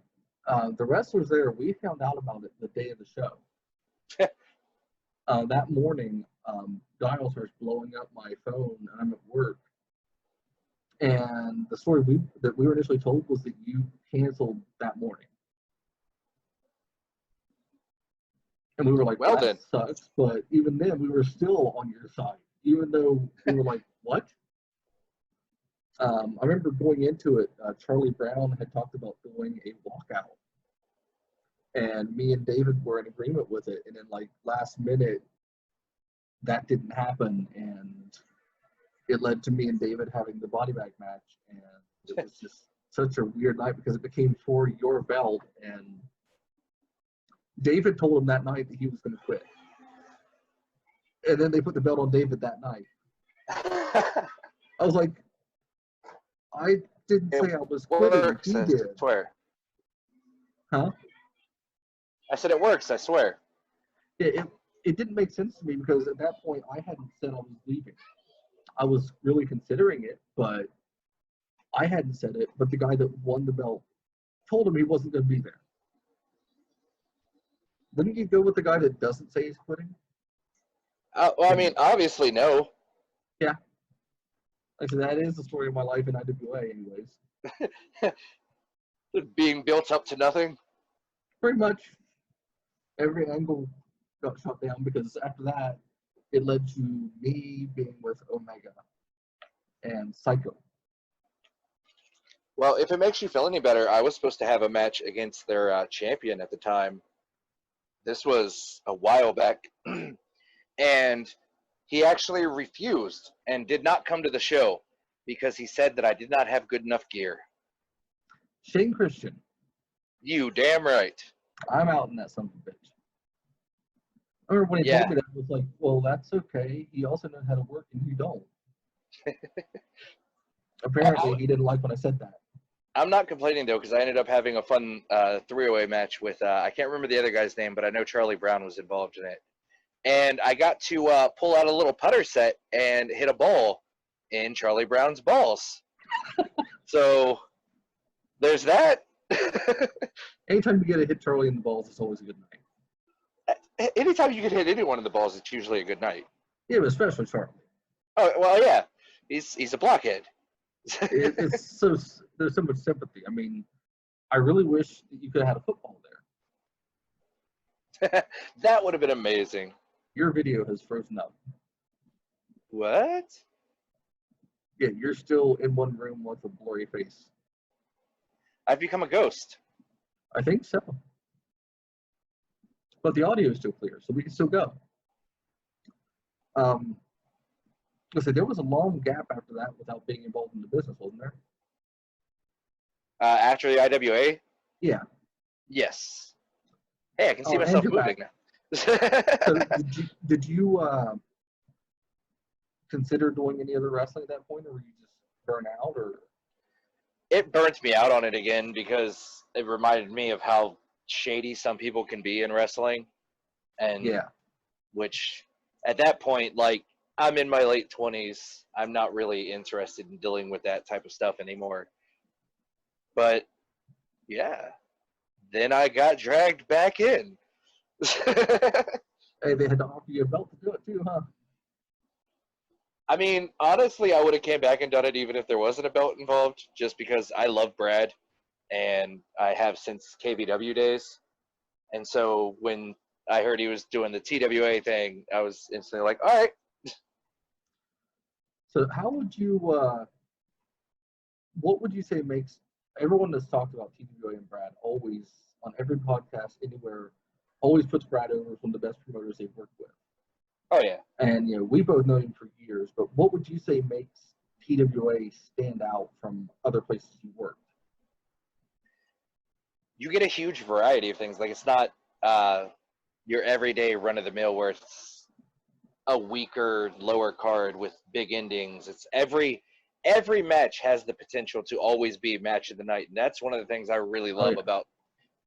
the wrestlers there, we found out about it the day of the show. That morning, dial starts blowing up my phone, and I'm at work. And the story that we were initially told was that you canceled that morning. And we were like, well, that sucks. But even then, we were still on your side, even though we were like, what? I remember going into it, Charlie Brown had talked about doing a walkout. And me and David were in agreement with it. And then, like, last minute, that didn't happen. And it led to me and David having the body bag match. And it was just such a weird night because it became for your belt. And David told him that night that he was going to quit. And then they put the belt on David that night. I was like, I didn't say I was quitting. He did. I swear. Huh? I said it works, I swear. It didn't make sense to me because at that point I hadn't said I was leaving. I was really considering it, but I hadn't said it. But the guy that won the belt told him he wasn't going to be there. Wouldn't you go with the guy that doesn't say he's quitting? Well, I mean, obviously, no. Yeah. Like I said, that is the story of my life in IWA, anyways. Being built up to nothing? Pretty much. Every angle got shut down because after that, it led to me being with Omega and Psycho. Well, if it makes you feel any better, I was supposed to have a match against their champion at the time. This was a while back. And he actually refused and did not come to the show because he said that I did not have good enough gear. Shane Christian. You damn right. I'm out in that son of a bitch. I remember when he told me that, I was like, well, that's okay. He also knows how to work and you don't. Apparently, he didn't like when I said that. I'm not complaining, though, because I ended up having a fun three-way match with, I can't remember the other guy's name, but I know Charlie Brown was involved in it. And I got to pull out a little putter set and hit a ball in Charlie Brown's balls. So there's that. Anytime you get to hit Charlie in the balls, it's always a good night. Anytime you can hit anyone in the balls, it's usually a good night. Yeah, but especially Charlie. Oh, well, yeah. He's a blockhead. It's so, there's so much sympathy. I mean, I really wish that you could have had a football there. That would have been amazing. Your video has frozen up. What? Yeah, you're still in one room with a blurry face. I've become a ghost. I think so. But the audio is still clear, so we can still go. Listen, there was a long gap after that without being involved in the business, wasn't there? After the IWA? Yeah. Yes. Hey, I can see myself moving now. So did you consider doing any other wrestling at that point, or were you just burnt out? Or it burnt me out on it again because it reminded me of how shady some people can be in wrestling, and which at that point, like, I'm in my late 20s. I'm not really interested in dealing with that type of stuff anymore. But yeah, then I got dragged back in. Hey, they had to offer you a belt to do it too, huh? I mean, honestly, I would have came back and done it even if there wasn't a belt involved, just because I love Brad, and I have since KVW days. And so when I heard he was doing the TWA thing, I was instantly like, all right. So how would you, what would you say makes, everyone that's talked about TWA and Brad always, on every podcast, anywhere, always puts Brad over as one of the best promoters they've worked with. Oh yeah. And we both know him for years. But what would you say makes TWA stand out from other places you worked? You get a huge variety of things. Like, it's not your everyday run of the mill where it's a weaker, lower card with big endings. It's every match has the potential to always be match of the night, and that's one of the things I really love about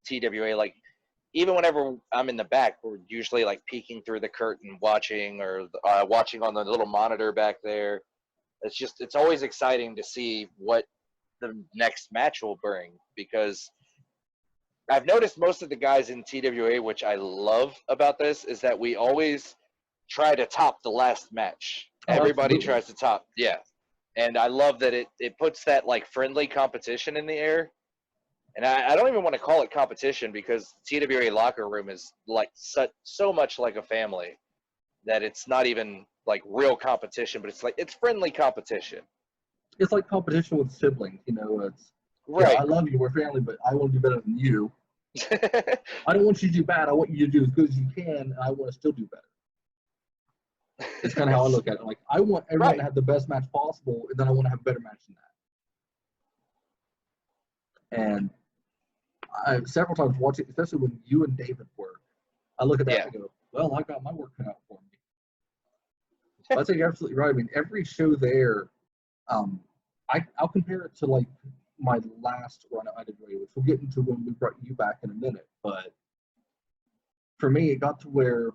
TWA. Like, even whenever I'm in the back, we're usually like peeking through the curtain, watching, or watching on the little monitor back there. It's always exciting to see what the next match will bring, because I've noticed most of the guys in TWA, which I love about this, is that we always try to top the last match. Everybody tries to top, yeah. And I love that it puts that like friendly competition in the air. And I don't even want to call it competition, because TWA locker room is like so much like a family that it's not even like real competition, but it's friendly competition. It's like competition with siblings, it's right. I love you, we're family, but I want to do better than you. I don't want you to do bad. I want you to do as good as you can, and I want to still do better. It's kind of how I look at it. Like, I want everyone to have the best match possible, and then I want to have a better match than that. And I've several times watching, especially when you and David work, I look at that and go, well, I got my work cut out for me. I think you're absolutely right. I mean, every show there, I'll compare it to like my last run at IWA, which we'll get into when we brought you back in a minute. But for me, it got to where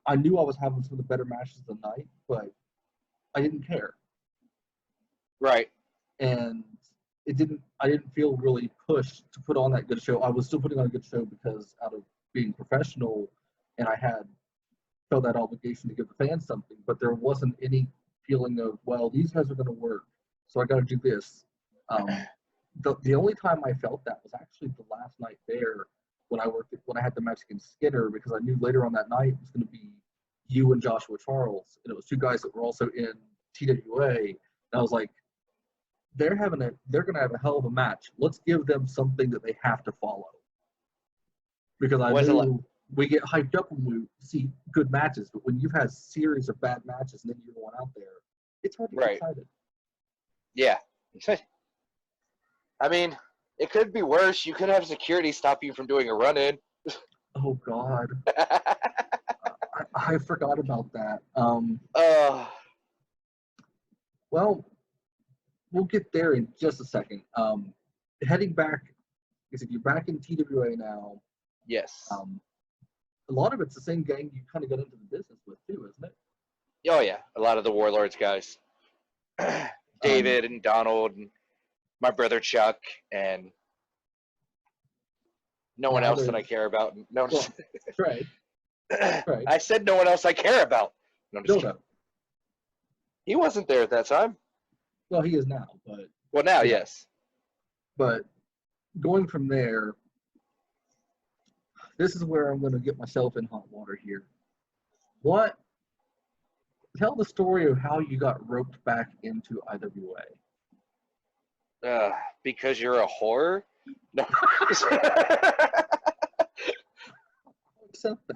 I knew I was having some of the better matches of the night, but I didn't care. Right. And I didn't feel really pushed to put on that good show. I was still putting on a good show because out of being professional, and I had felt that obligation to give the fans something, but there wasn't any feeling of, well, these guys are going to work, so I got to do this. The only time I felt that was actually the last night there when I had the match against Skinner, because I knew later on that night it was going to be you and Joshua Charles, and it was two guys that were also in TWA, and I was like, they're going to have a hell of a match. Let's give them something that they have to follow. Because I knew we get hyped up when we see good matches, but when you've had a series of bad matches and then you're going out there, it's hard to get excited. Yeah. I mean, it could be worse. You could have security stop you from doing a run-in. Oh, God. I forgot about that. Well, we'll get there in just a second. Heading back, because if you're back in TWA now, yes. A lot of it's the same gang you kind of got into the business with too, isn't it? Oh yeah, a lot of the Warlords guys, David and Donald, and my brother Chuck, and no one else that I care about. No, well, right. I said no one else I care about. No, he wasn't there at that time. Well, he is now, but now, yes. But going from there, this is where I'm going to get myself in hot water here. Tell the story of how you got roped back into IWA. Because you're a whore? No. Accept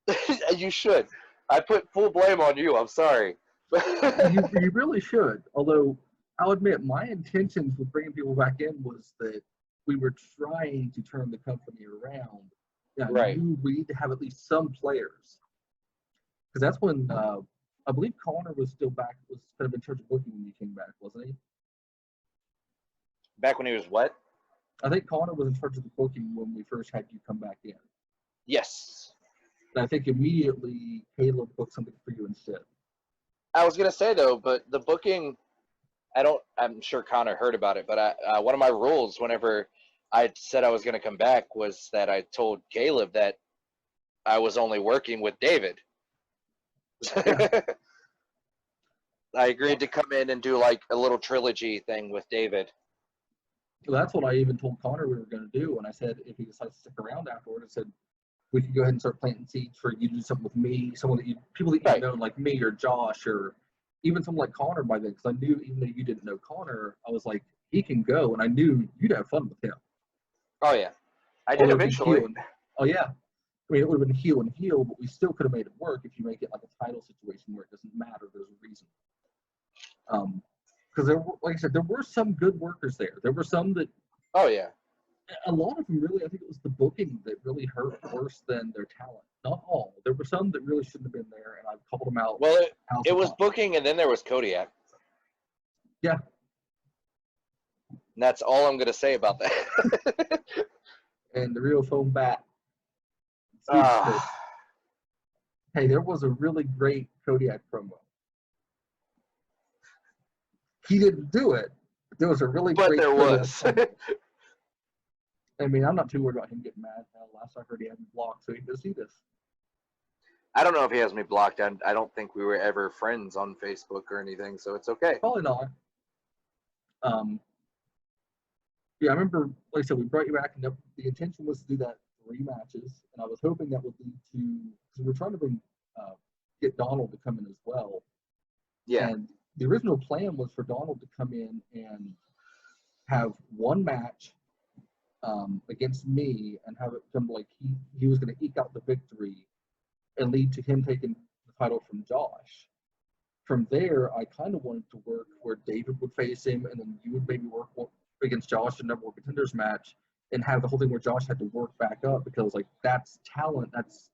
that. You should. I put full blame on you. I'm sorry. you really should. Although, I'll admit, my intentions with bringing people back in was that we were trying to turn the company around. Yeah, right. We need to have at least some players. Because that's when, I believe Connor was still back, was kind of in charge of booking when you came back, wasn't he? Back when he was what? I think Connor was in charge of the booking when we first had you come back in. Yes. And I think immediately Caleb booked something for you instead. I was going to say, though, but the booking, I'm sure Connor heard about it, but one of my rules whenever I said I was going to come back was that I told Caleb that I was only working with David. Yeah. I agreed to come in and do like a little trilogy thing with David. Well, that's what I even told Connor we were going to do. And I said, if he decides to stick around afterward, I said, we could go ahead and start planting seeds for you to do something with me, people that you know, like me or Josh, or even someone like Connor by then, because I knew even though you didn't know Connor, I was like, he can go, and I knew you'd have fun with him. Oh, yeah. I did eventually. Oh, yeah. I mean, it would have been heel and heel, but we still could have made it work if you make it like a title situation where it doesn't matter. There's a reason. Because there, like I said, there were some good workers there. There were some that. Oh yeah. A lot of them really, I think it was the booking that really hurt worse than their talent. Not all. There were some that really shouldn't have been there, and I've called them out. Well, it was booking, and then there was Kodiak. Yeah. And that's all I'm going to say about that. And the real foam bat. Hey, there was a really great Kodiak promo. He didn't do it, but there was a really great. But there was. I mean, I'm not too worried about him getting mad. Last I heard, he had me blocked, so he can see this. I don't know if he has me blocked. I don't think we were ever friends on Facebook or anything, so it's okay. Probably not. Yeah, I remember, like I said, we brought you back, and the intention was to do that 3 matches, and I was hoping that would lead to, because we're trying to get Donald to come in as well. Yeah. And the original plan was for Donald to come in and have 1 match against me and have it come like he was going to eke out the victory and lead to him taking the title from Josh. From there, I kind of wanted to work where David would face him, and then you would maybe work against Josh in a number one contenders match, and have the whole thing where Josh had to work back up, because like that's talent. That's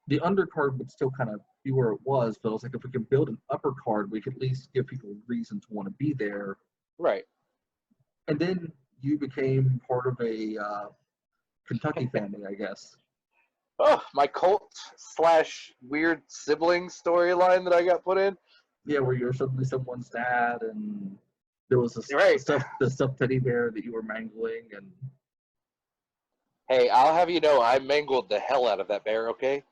the undercard would still kind of be where it was, but I was like, if we can build an upper card, we could at least give people reason to want to be there. Right. And then you became part of a Kentucky family, I guess. Oh, my cult / weird sibling storyline that I got put in. Yeah, where you're suddenly someone's dad, and there was the stuffed teddy bear that you were mangling, and. Hey, I'll have you know, I mangled the hell out of that bear. Okay.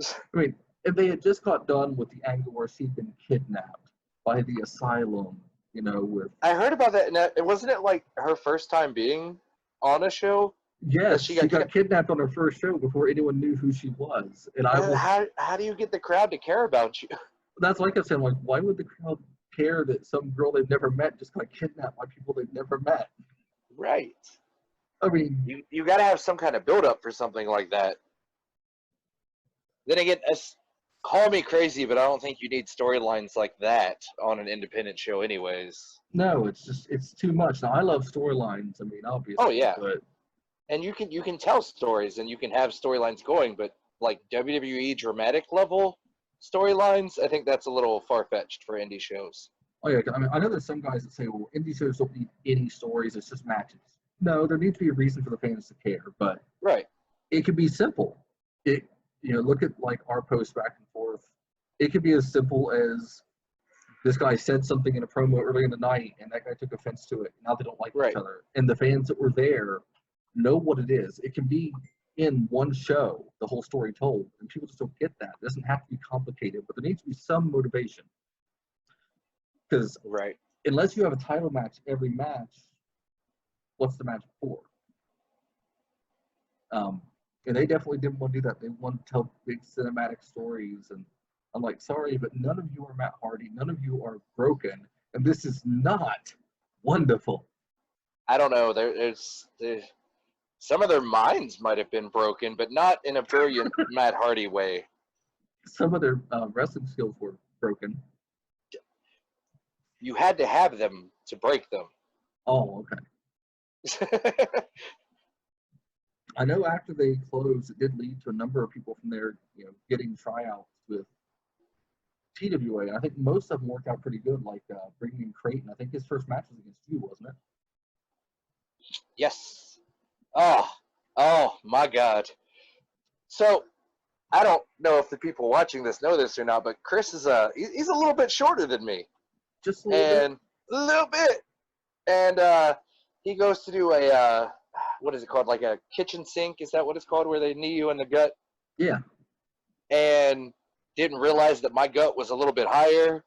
I mean, if they had just got done with the angle where she'd been kidnapped by the asylum, you know, with. I heard about that. And wasn't it like her first time being on a show? Yes, she got kidnapped on her first show before anyone knew who she was. And how do you get the crowd to care about you? That's like I said, like, why would the crowd care that some girl they've never met just got kidnapped by people they've never met? Right. I mean, you got to have some kind of build up for something like that. Then again, call me crazy, but I don't think you need storylines like that on an independent show, anyways. No, it's too much. Now I love storylines. I mean, obviously. Oh yeah. But and you can tell stories and you can have storylines going, but like WWE dramatic level storylines, I think that's a little far fetched for indie shows. Oh yeah, I mean, I know there's some guys that say, well, indie shows don't need any stories; it's just matches. No, there needs to be a reason for the fans to care, but right, it could be simple. Look at like our posts back and forth. It could be as simple as this guy said something in a promo early in the night, and that guy took offense to it. Now they don't like each other, and the fans that were there know what it is. It can be in one show, the whole story told, and people just don't get that. It doesn't have to be complicated, but there needs to be some motivation. Because unless you have a title match every match, what's the match for? And they definitely didn't want to do that. They wanted to tell big cinematic stories, and I'm like, sorry, but none of you are Matt Hardy. None of you are broken, and this is not wonderful. I don't know. There's some of their minds might have been broken, but not in a brilliant Matt Hardy way. Some of their wrestling skills were broken. You had to have them to break them. Oh, okay. I know after they closed, it did lead to a number of people from there, getting tryouts with TWA. I think most of them worked out pretty good, like bringing in Creighton. I think his first match was against you, wasn't it? Yes. Oh my God. So, I don't know if the people watching this know this or not, but Chris he's a little bit shorter than me. Just a little bit. And he goes to do a what is it called? Like a kitchen sink? Is that what it's called? Where they knee you in the gut? Yeah. And didn't realize that my gut was a little bit higher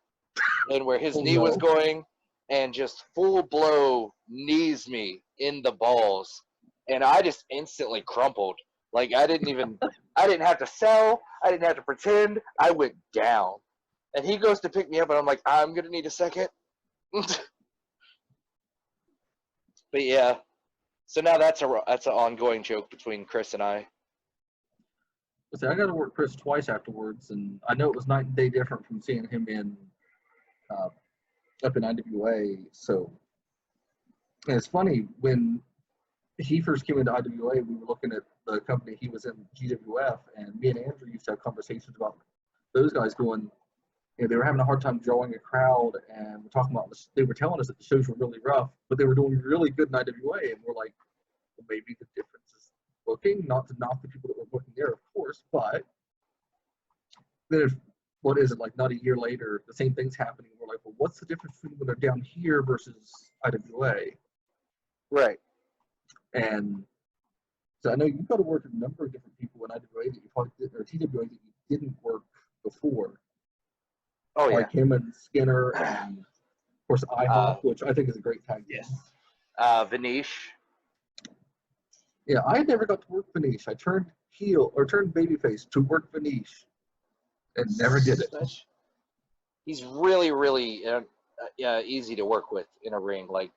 than where his knee was going, and just full blow knees me in the balls. And I just instantly crumpled. Like I didn't have to sell. I didn't have to pretend. I went down. And he goes to pick me up, and I'm like, I'm going to need a second. But yeah. So now that's an ongoing joke between Chris and I. I got to work Chris twice afterwards, and I know it was night and day different from seeing him in uh, up in IWA. So, and it's funny when he first came into IWA, we were looking at the company he was in, GWF, and me and Andrew used to have conversations about those guys going, they were having a hard time drawing a crowd, and we're talking about this. They were telling us that the shows were really rough, but they were doing really good in IWA, and we're like, well, maybe the difference is booking, not to knock the people that were booking there, of course, but then if, what is it, like not a year later, the same thing's happening. We're like, well, what's the difference between when they're down here versus IWA? Right. And so I know you've got to work with a number of different people in IWA that you probably did, or TWA that you didn't work before. Oh, yeah. Like him and Skinner, and of course IHOP, which I think is a great tag team. Yes. Vanish. Yeah, I never got to work Vanish. I turned heel or turned babyface to work Vanish, and never did it. He's really, really easy to work with in a ring. Like,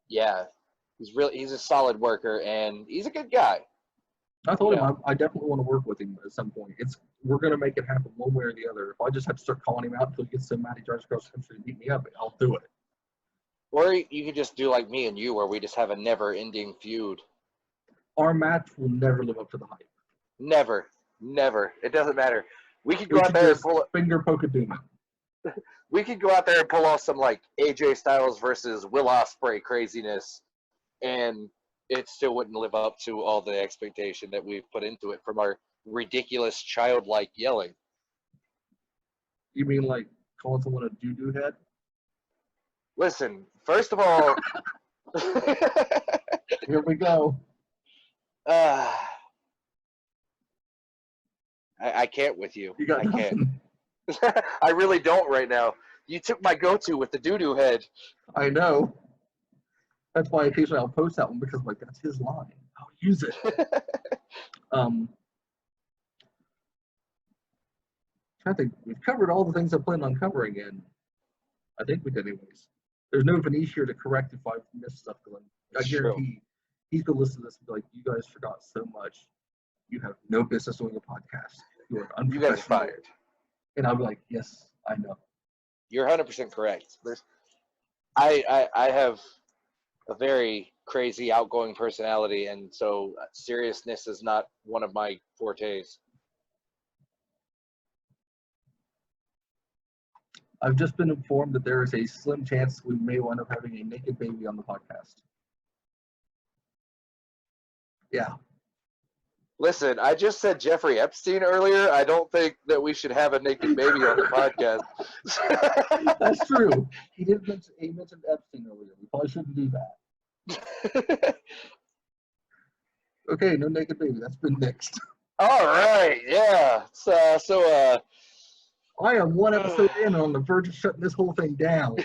yeah, he's a solid worker, and he's a good guy. I told him I definitely want to work with him at some point. We're gonna make it happen one way or the other. If I just have to start calling him out until he gets so mad he drives across the country to beat me up, I'll do it. Or you could just do like me and you, where we just have a never-ending feud. Our match will never live up to the hype. Never, never. It doesn't matter. We could go out there and pull finger poke a demon. We could go out there and pull off some like AJ Styles versus Will Ospreay craziness, and it still wouldn't live up to all the expectation that we've put into it from our ridiculous childlike yelling. You mean like calling someone a doo-doo head? Listen, first of all, here we go. I can't with you. You got I nothing. can't. I really don't right now. You took my go-to with the doo-doo head. I know. That's why occasionally I'll post that one, because I'm like, that's his line. I'll use it. I think we've covered all the things I planned on covering, and I think we did anyways. There's no Vanish here to correct if I've missed stuff, Glenn. I guarantee he's going to listen to this and be like, you guys forgot so much. You have no business doing a podcast. You are unprofessional. You guys are fired. And I'll be like, yes, I know. You're 100% correct. I have a very crazy outgoing personality, and so seriousness is not one of my fortes. I've just been informed that there is a slim chance we may wind up having a naked baby on the podcast. Yeah. Listen, I just said Jeffrey Epstein earlier. I don't think that we should have a naked baby on the podcast. That's true. He mentioned Epstein earlier. We probably shouldn't do that. Okay, no naked baby. That's been nixed. All right, yeah. I am one episode in on the verge of shutting this whole thing down.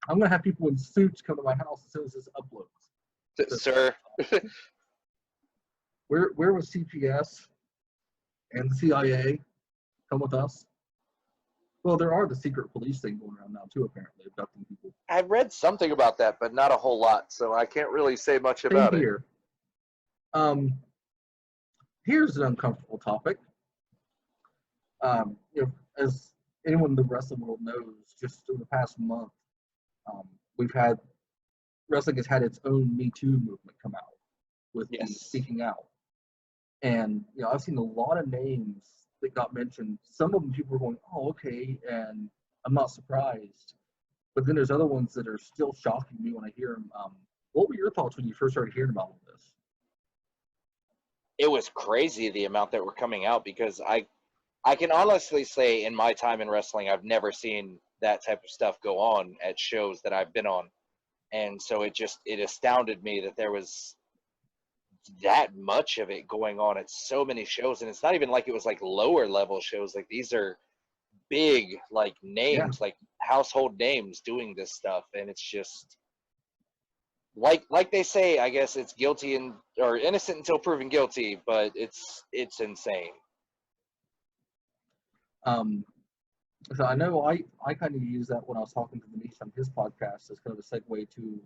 I'm gonna have people in suits come to my house as soon as this uploads. Sir. Where was CPS and the CIA? Come with us. Well, there are the secret police thing going around now too, apparently, abducting people. I read something about that, but not a whole lot, so I can't really say much about it. Here's an uncomfortable topic. As anyone in the wrestling world knows, just over the past month, wrestling has had its own Me Too movement come out with the speaking out. And, I've seen a lot of names that got mentioned. Some of them people were going, oh, okay, and I'm not surprised. But then there's other ones that are still shocking me when I hear them. What were your thoughts when you first started hearing about all this? It was crazy the amount that were coming out, because I can honestly say in my time in wrestling, I've never seen that type of stuff go on at shows that I've been on. And so it astounded me that there was that much of it going on at so many shows. And it's not even like it was like lower level shows. Like, these are big, like, names, like household names doing this stuff. And it's just like they say, I guess it's guilty or innocent until proven guilty, but it's insane. So I know I kind of use that when I was talking to Denise on his podcast as kind of a segue to,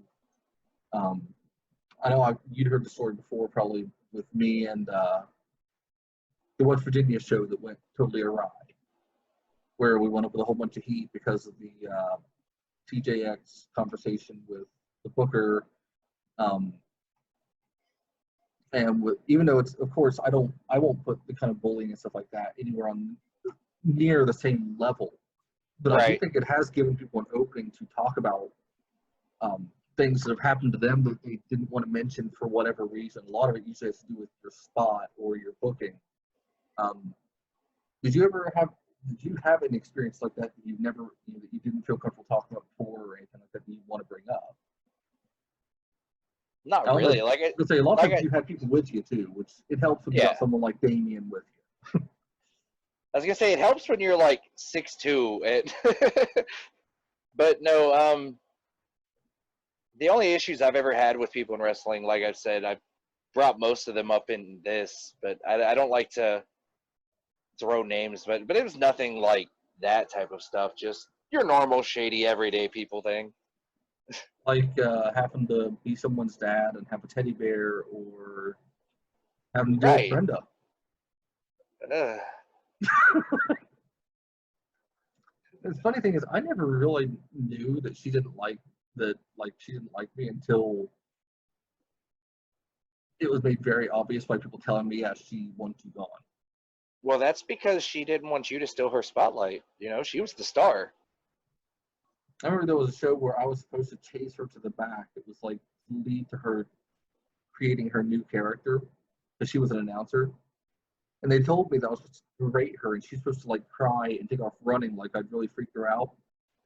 I know you'd heard the story before, probably with me and the West Virginia show that went totally awry, where we went up with a whole bunch of heat because of the TJX conversation with the booker. And even though it's, of course, I won't put the kind of bullying and stuff like that anywhere on near the same level, but I do Right. think it has given people an opening to talk about things that have happened to them that they didn't want to mention for whatever reason. A lot of it usually has to do with your spot or your booking. Did you have an experience like that that you never, that you didn't feel comfortable talking about before or anything like that you want to bring up? Not really. Let's say a lot of like times I, you have people with you too, which it helps when you yeah. got someone like Damien with you. I was gonna say it helps when you're like 6'2", and but no. The only issues I've ever had with people in wrestling, like I've said, I've brought most of them up in this, but I don't like to throw names, but it was nothing like that type of stuff. Just your normal shady everyday people thing. Like having to be someone's dad and have a teddy bear, or having to deal with Right. Brenda. Ugh. The funny thing is, I never really knew that she didn't like me until it was made very obvious by people telling me, yeah, she wants you gone. Well, that's because she didn't want you to steal her spotlight. You know, she was the star. I remember there was a show where I was supposed to chase her to the back. It was like lead to her creating her new character, because she was an announcer. And they told me that I was supposed to berate her, and she's supposed to like cry and take off running like I'd really freaked her out.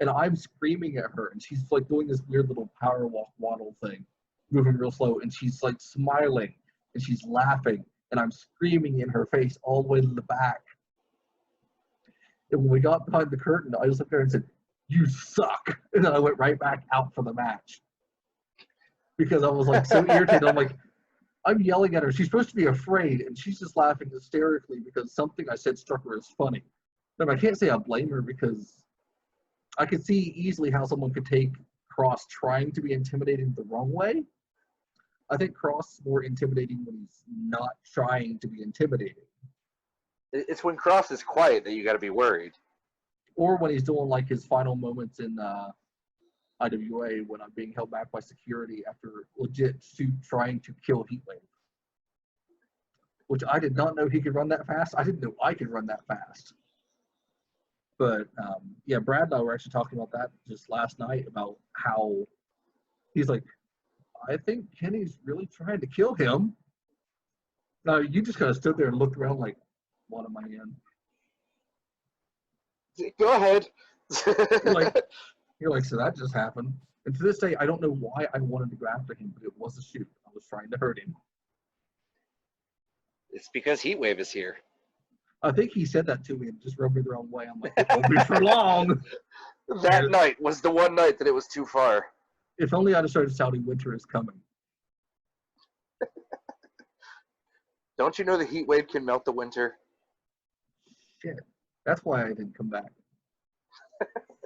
And I'm screaming at her, and she's like doing this weird little power walk waddle thing, moving real slow, and she's like smiling and she's laughing, and I'm screaming in her face all the way to the back. And when we got behind the curtain, I just looked there and said, "You suck," and then I went right back out for the match because I was like so irritated. I'm yelling at her. She's supposed to be afraid, and she's just laughing hysterically because something I said struck her as funny. But I can't say I blame her, because I could see easily how someone could take Cross trying to be intimidating the wrong way. I think Cross is more intimidating when he's not trying to be intimidating. It's when Cross is quiet that you got to be worried. Or when he's doing like his final moments in IWA, when I'm being held back by security after legit trying to kill Heatwave. Which I did not know he could run that fast. I didn't know I could run that fast. But yeah, Brad and I were actually talking about that just last night, about how he's like, I think Kenny's really trying to kill him. Now, you just kind of stood there and looked around like, what am I in? Go ahead. You're like, so that just happened. And to this day, I don't know why I wanted to go after him, but it was a shoot. I was trying to hurt him. It's because Heatwave is here. I think he said that to me and just rubbed me the wrong way. I'm like, it won't be for long. That night was the one night that it was too far. If only I'd have started shouting, winter is coming. Don't you know the heat wave can melt the winter? Shit. That's why I didn't come back.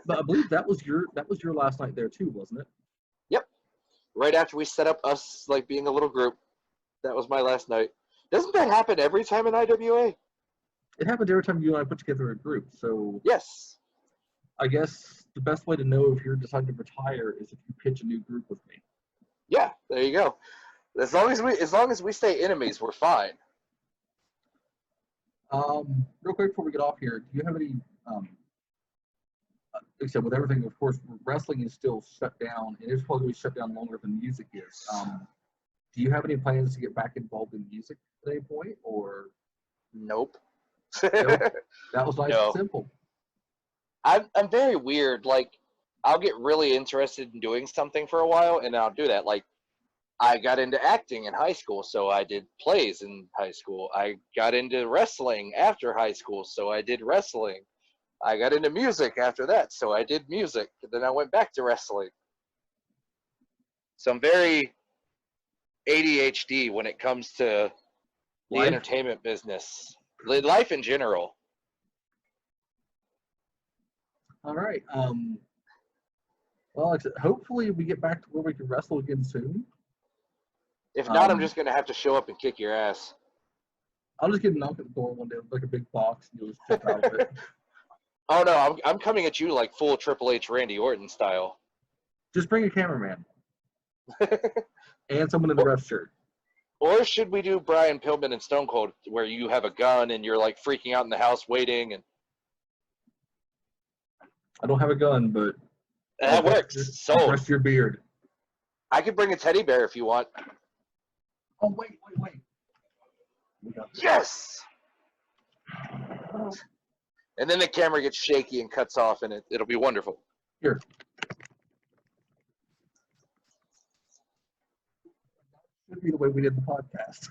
But I believe that was your last night there too, wasn't it? Yep. Right after we set up us like being a little group. That was my last night. Doesn't that happen every time in IWA? It happened every time you and I put together a group. So yes. I guess the best way to know if you're deciding to retire is if you pitch a new group with me. Yeah, there you go. As long as we stay enemies, we're fine. Real quick before we get off here, do you have any except with everything, of course, wrestling is still shut down, and it's probably shut down longer than music is. Do you have any plans to get back involved in music at any point, or? Nope. Nope. That was nice No. and simple. I'm very weird. Like, I'll get really interested in doing something for a while, and I'll do that. Like, I got into acting in high school, so I did plays in high school. I got into wrestling after high school, so I did wrestling. I got into music after that, so I did music. And then I went back to wrestling. So I'm very ADHD when it comes to the entertainment business, life in general. All right. Well, hopefully we get back to where we can wrestle again soon. If not, I'm just gonna have to show up and kick your ass. I'll just get a knock at the door one day with like a big box, and you'll just jump out of it. Oh no, I'm coming at you like full Triple H Randy Orton style. Just bring a cameraman and someone in the ref shirt. Or should we do Brian Pillman and Stone Cold, where you have a gun and you're like freaking out in the house waiting? And I don't have a gun, but that works. So brush your beard. I could bring a teddy bear if you want. Oh wait. Yes. And then the camera gets shaky and cuts off, and it'll be wonderful. Here. Should be the way we did the podcast.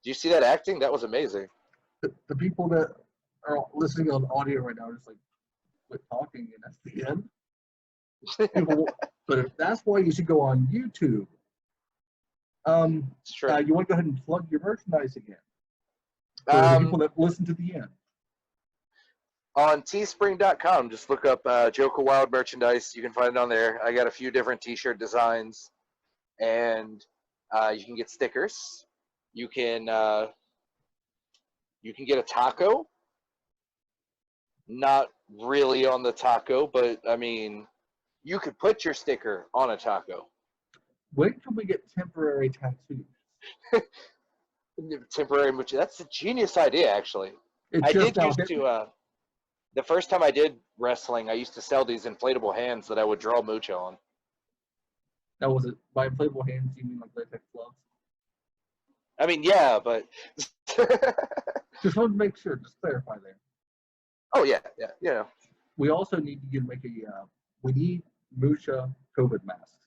Do you see that acting? That was amazing. The people that are listening on audio right now are just like, quit talking, and that's the end. People, but if that's why you should go on YouTube. It's true. You want to go ahead and plug your merchandise again for the people that listen to the end. On teespring.com, just look up Joka Wyle merchandise. You can find it on there. I got a few different t-shirt designs, and you can get stickers. You can get a taco. Not really on the taco, but I mean, you could put your sticker on a taco. When can we get temporary tattoos? Temporary, that's a genius idea, actually. The first time I did wrestling, I used to sell these inflatable hands that I would draw Mucha on. Now, was it by inflatable hands? You mean like latex gloves? I mean, yeah, but just want to make sure. Just clarify there. Oh yeah. We also need to make we need Mucha COVID masks.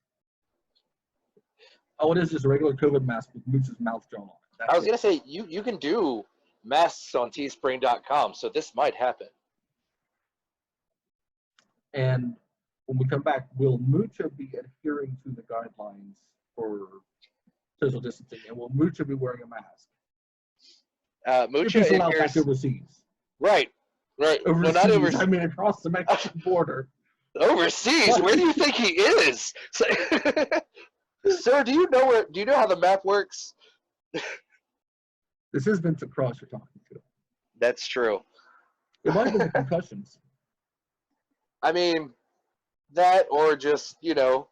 Oh, it is just a regular COVID mask with Mucha's mouth drawn on it. I was gonna say you can do masks on teespring.com, so this might happen. And when we come back, will Mucha be adhering to the guidelines for social distancing? And will Mucha be wearing a mask? Mucha if he's allowed back overseas. Right. Overseas, well, not overseas. I mean, across the Mexican border. Overseas? Where do you think he is? Sir, do you know how the map works? This is Vincent Cross you're talking to. That's true. It might have been the concussions. I mean, that or just, the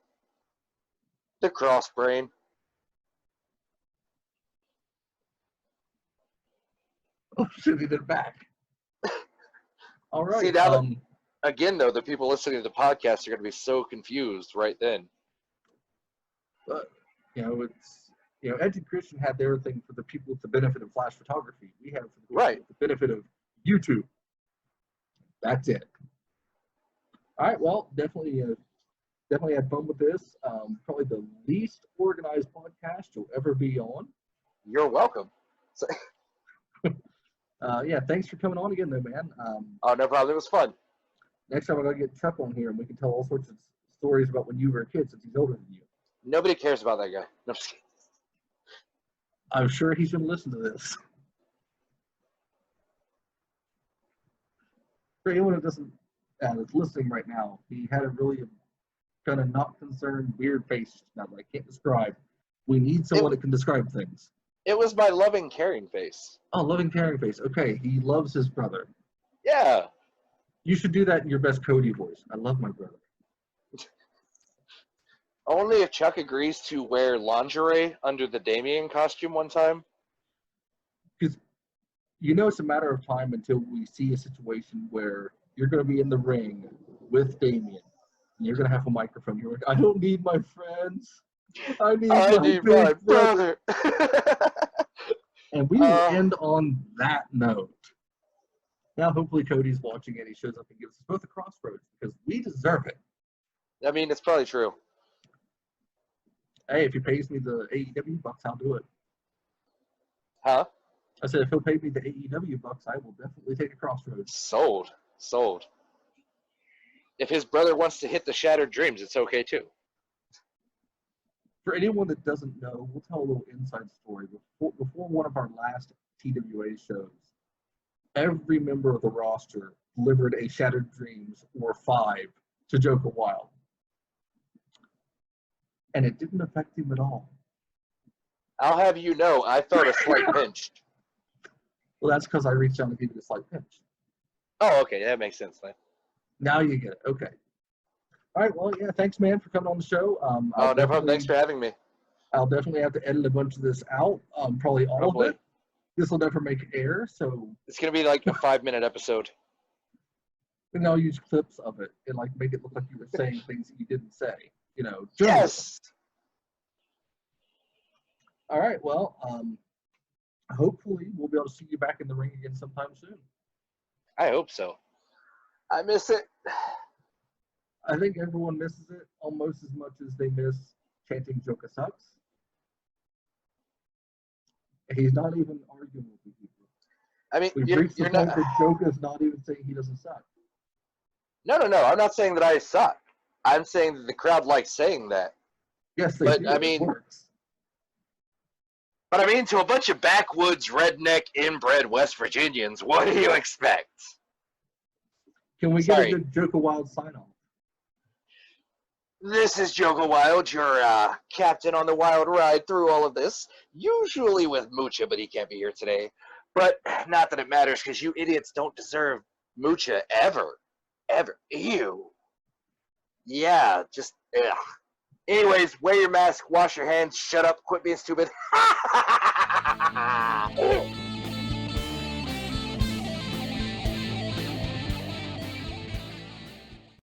cross brain. Oh, shit, he did it back. All right. See, now, again, though, the people listening to the podcast are going to be so confused right then. But, Edge and Christian had their thing for the people with the benefit of flash photography. We have the benefit of YouTube. That's it. All right, well, definitely had fun with this. Probably the least organized podcast you'll ever be on. You're welcome. Yeah, thanks for coming on again, though, man. Oh, no problem. It was fun. Next time I'm going to get Chuck on here, and we can tell all sorts of stories about when you were a kid, since he's older than you. Nobody cares about that guy. No, I'm sure he's going to listen to this. For anyone who doesn't, that's listening right now, he had a really kind of not concerned, weird face that I can't describe. We need someone that can describe things. It was my loving, caring face. Oh, loving, caring face. Okay, he loves his brother. Yeah. You should do that in your best Cody voice. I love my brother. Only if Chuck agrees to wear lingerie under the Damien costume one time. Because it's a matter of time until we see a situation where you're going to be in the ring with Damien. And you're going to have a microphone. You're like, I don't need my friends. I need my brother. And we will end on that note. Now, hopefully, Cody's watching and he shows up and gives us both a crossroads because we deserve it. I mean, it's probably true. Hey, if he pays me the AEW bucks, I'll do it. Huh? I said, if he'll pay me the AEW bucks, I will definitely take a crossroads. Sold. If his brother wants to hit the Shattered Dreams, it's okay too. For anyone that doesn't know, we'll tell a little inside story. Before one of our last TWA shows, every member of the roster delivered a Shattered Dreams or 5 to Joka Wyle. And it didn't affect him at all. I'll have you know, I felt a slight pinch. Well, that's because I reached down to give you a slight pinch. Oh, okay, that makes sense then. Now you get it. Okay. All right. Well, yeah. Thanks, man, for coming on the show. Oh, no problem. Thanks for having me. I'll definitely have to edit a bunch of this out. Probably all Probably. of it. This will never make air, so It's gonna be like a 5-minute episode. and I'll use clips of it and like make it look like you were saying things that you didn't say. You know. Yes. All right. Well, hopefully we'll be able to see you back in the ring again sometime soon. I hope so. I miss it. I think everyone misses it almost as much as they miss chanting Joka sucks. He's not even arguing with you people. I mean, We've you're reached the not. point that Joka's not even saying he doesn't suck. No. I'm not saying that I suck. I'm saying that the crowd likes saying that. Yes, they But, do. I It mean- works. But I mean, to a bunch of backwoods, redneck, inbred West Virginians, what do you expect? Can we Sorry. get a good Joka Wyle sign off? This is Joka Wyle, your captain on the wild ride through all of this. Usually with Mucha, but he can't be here today. But not that it matters, because you idiots don't deserve Mucha ever. Ever. Ew. Yeah, just, ugh. Anyways, wear your mask, wash your hands, shut up, quit being stupid.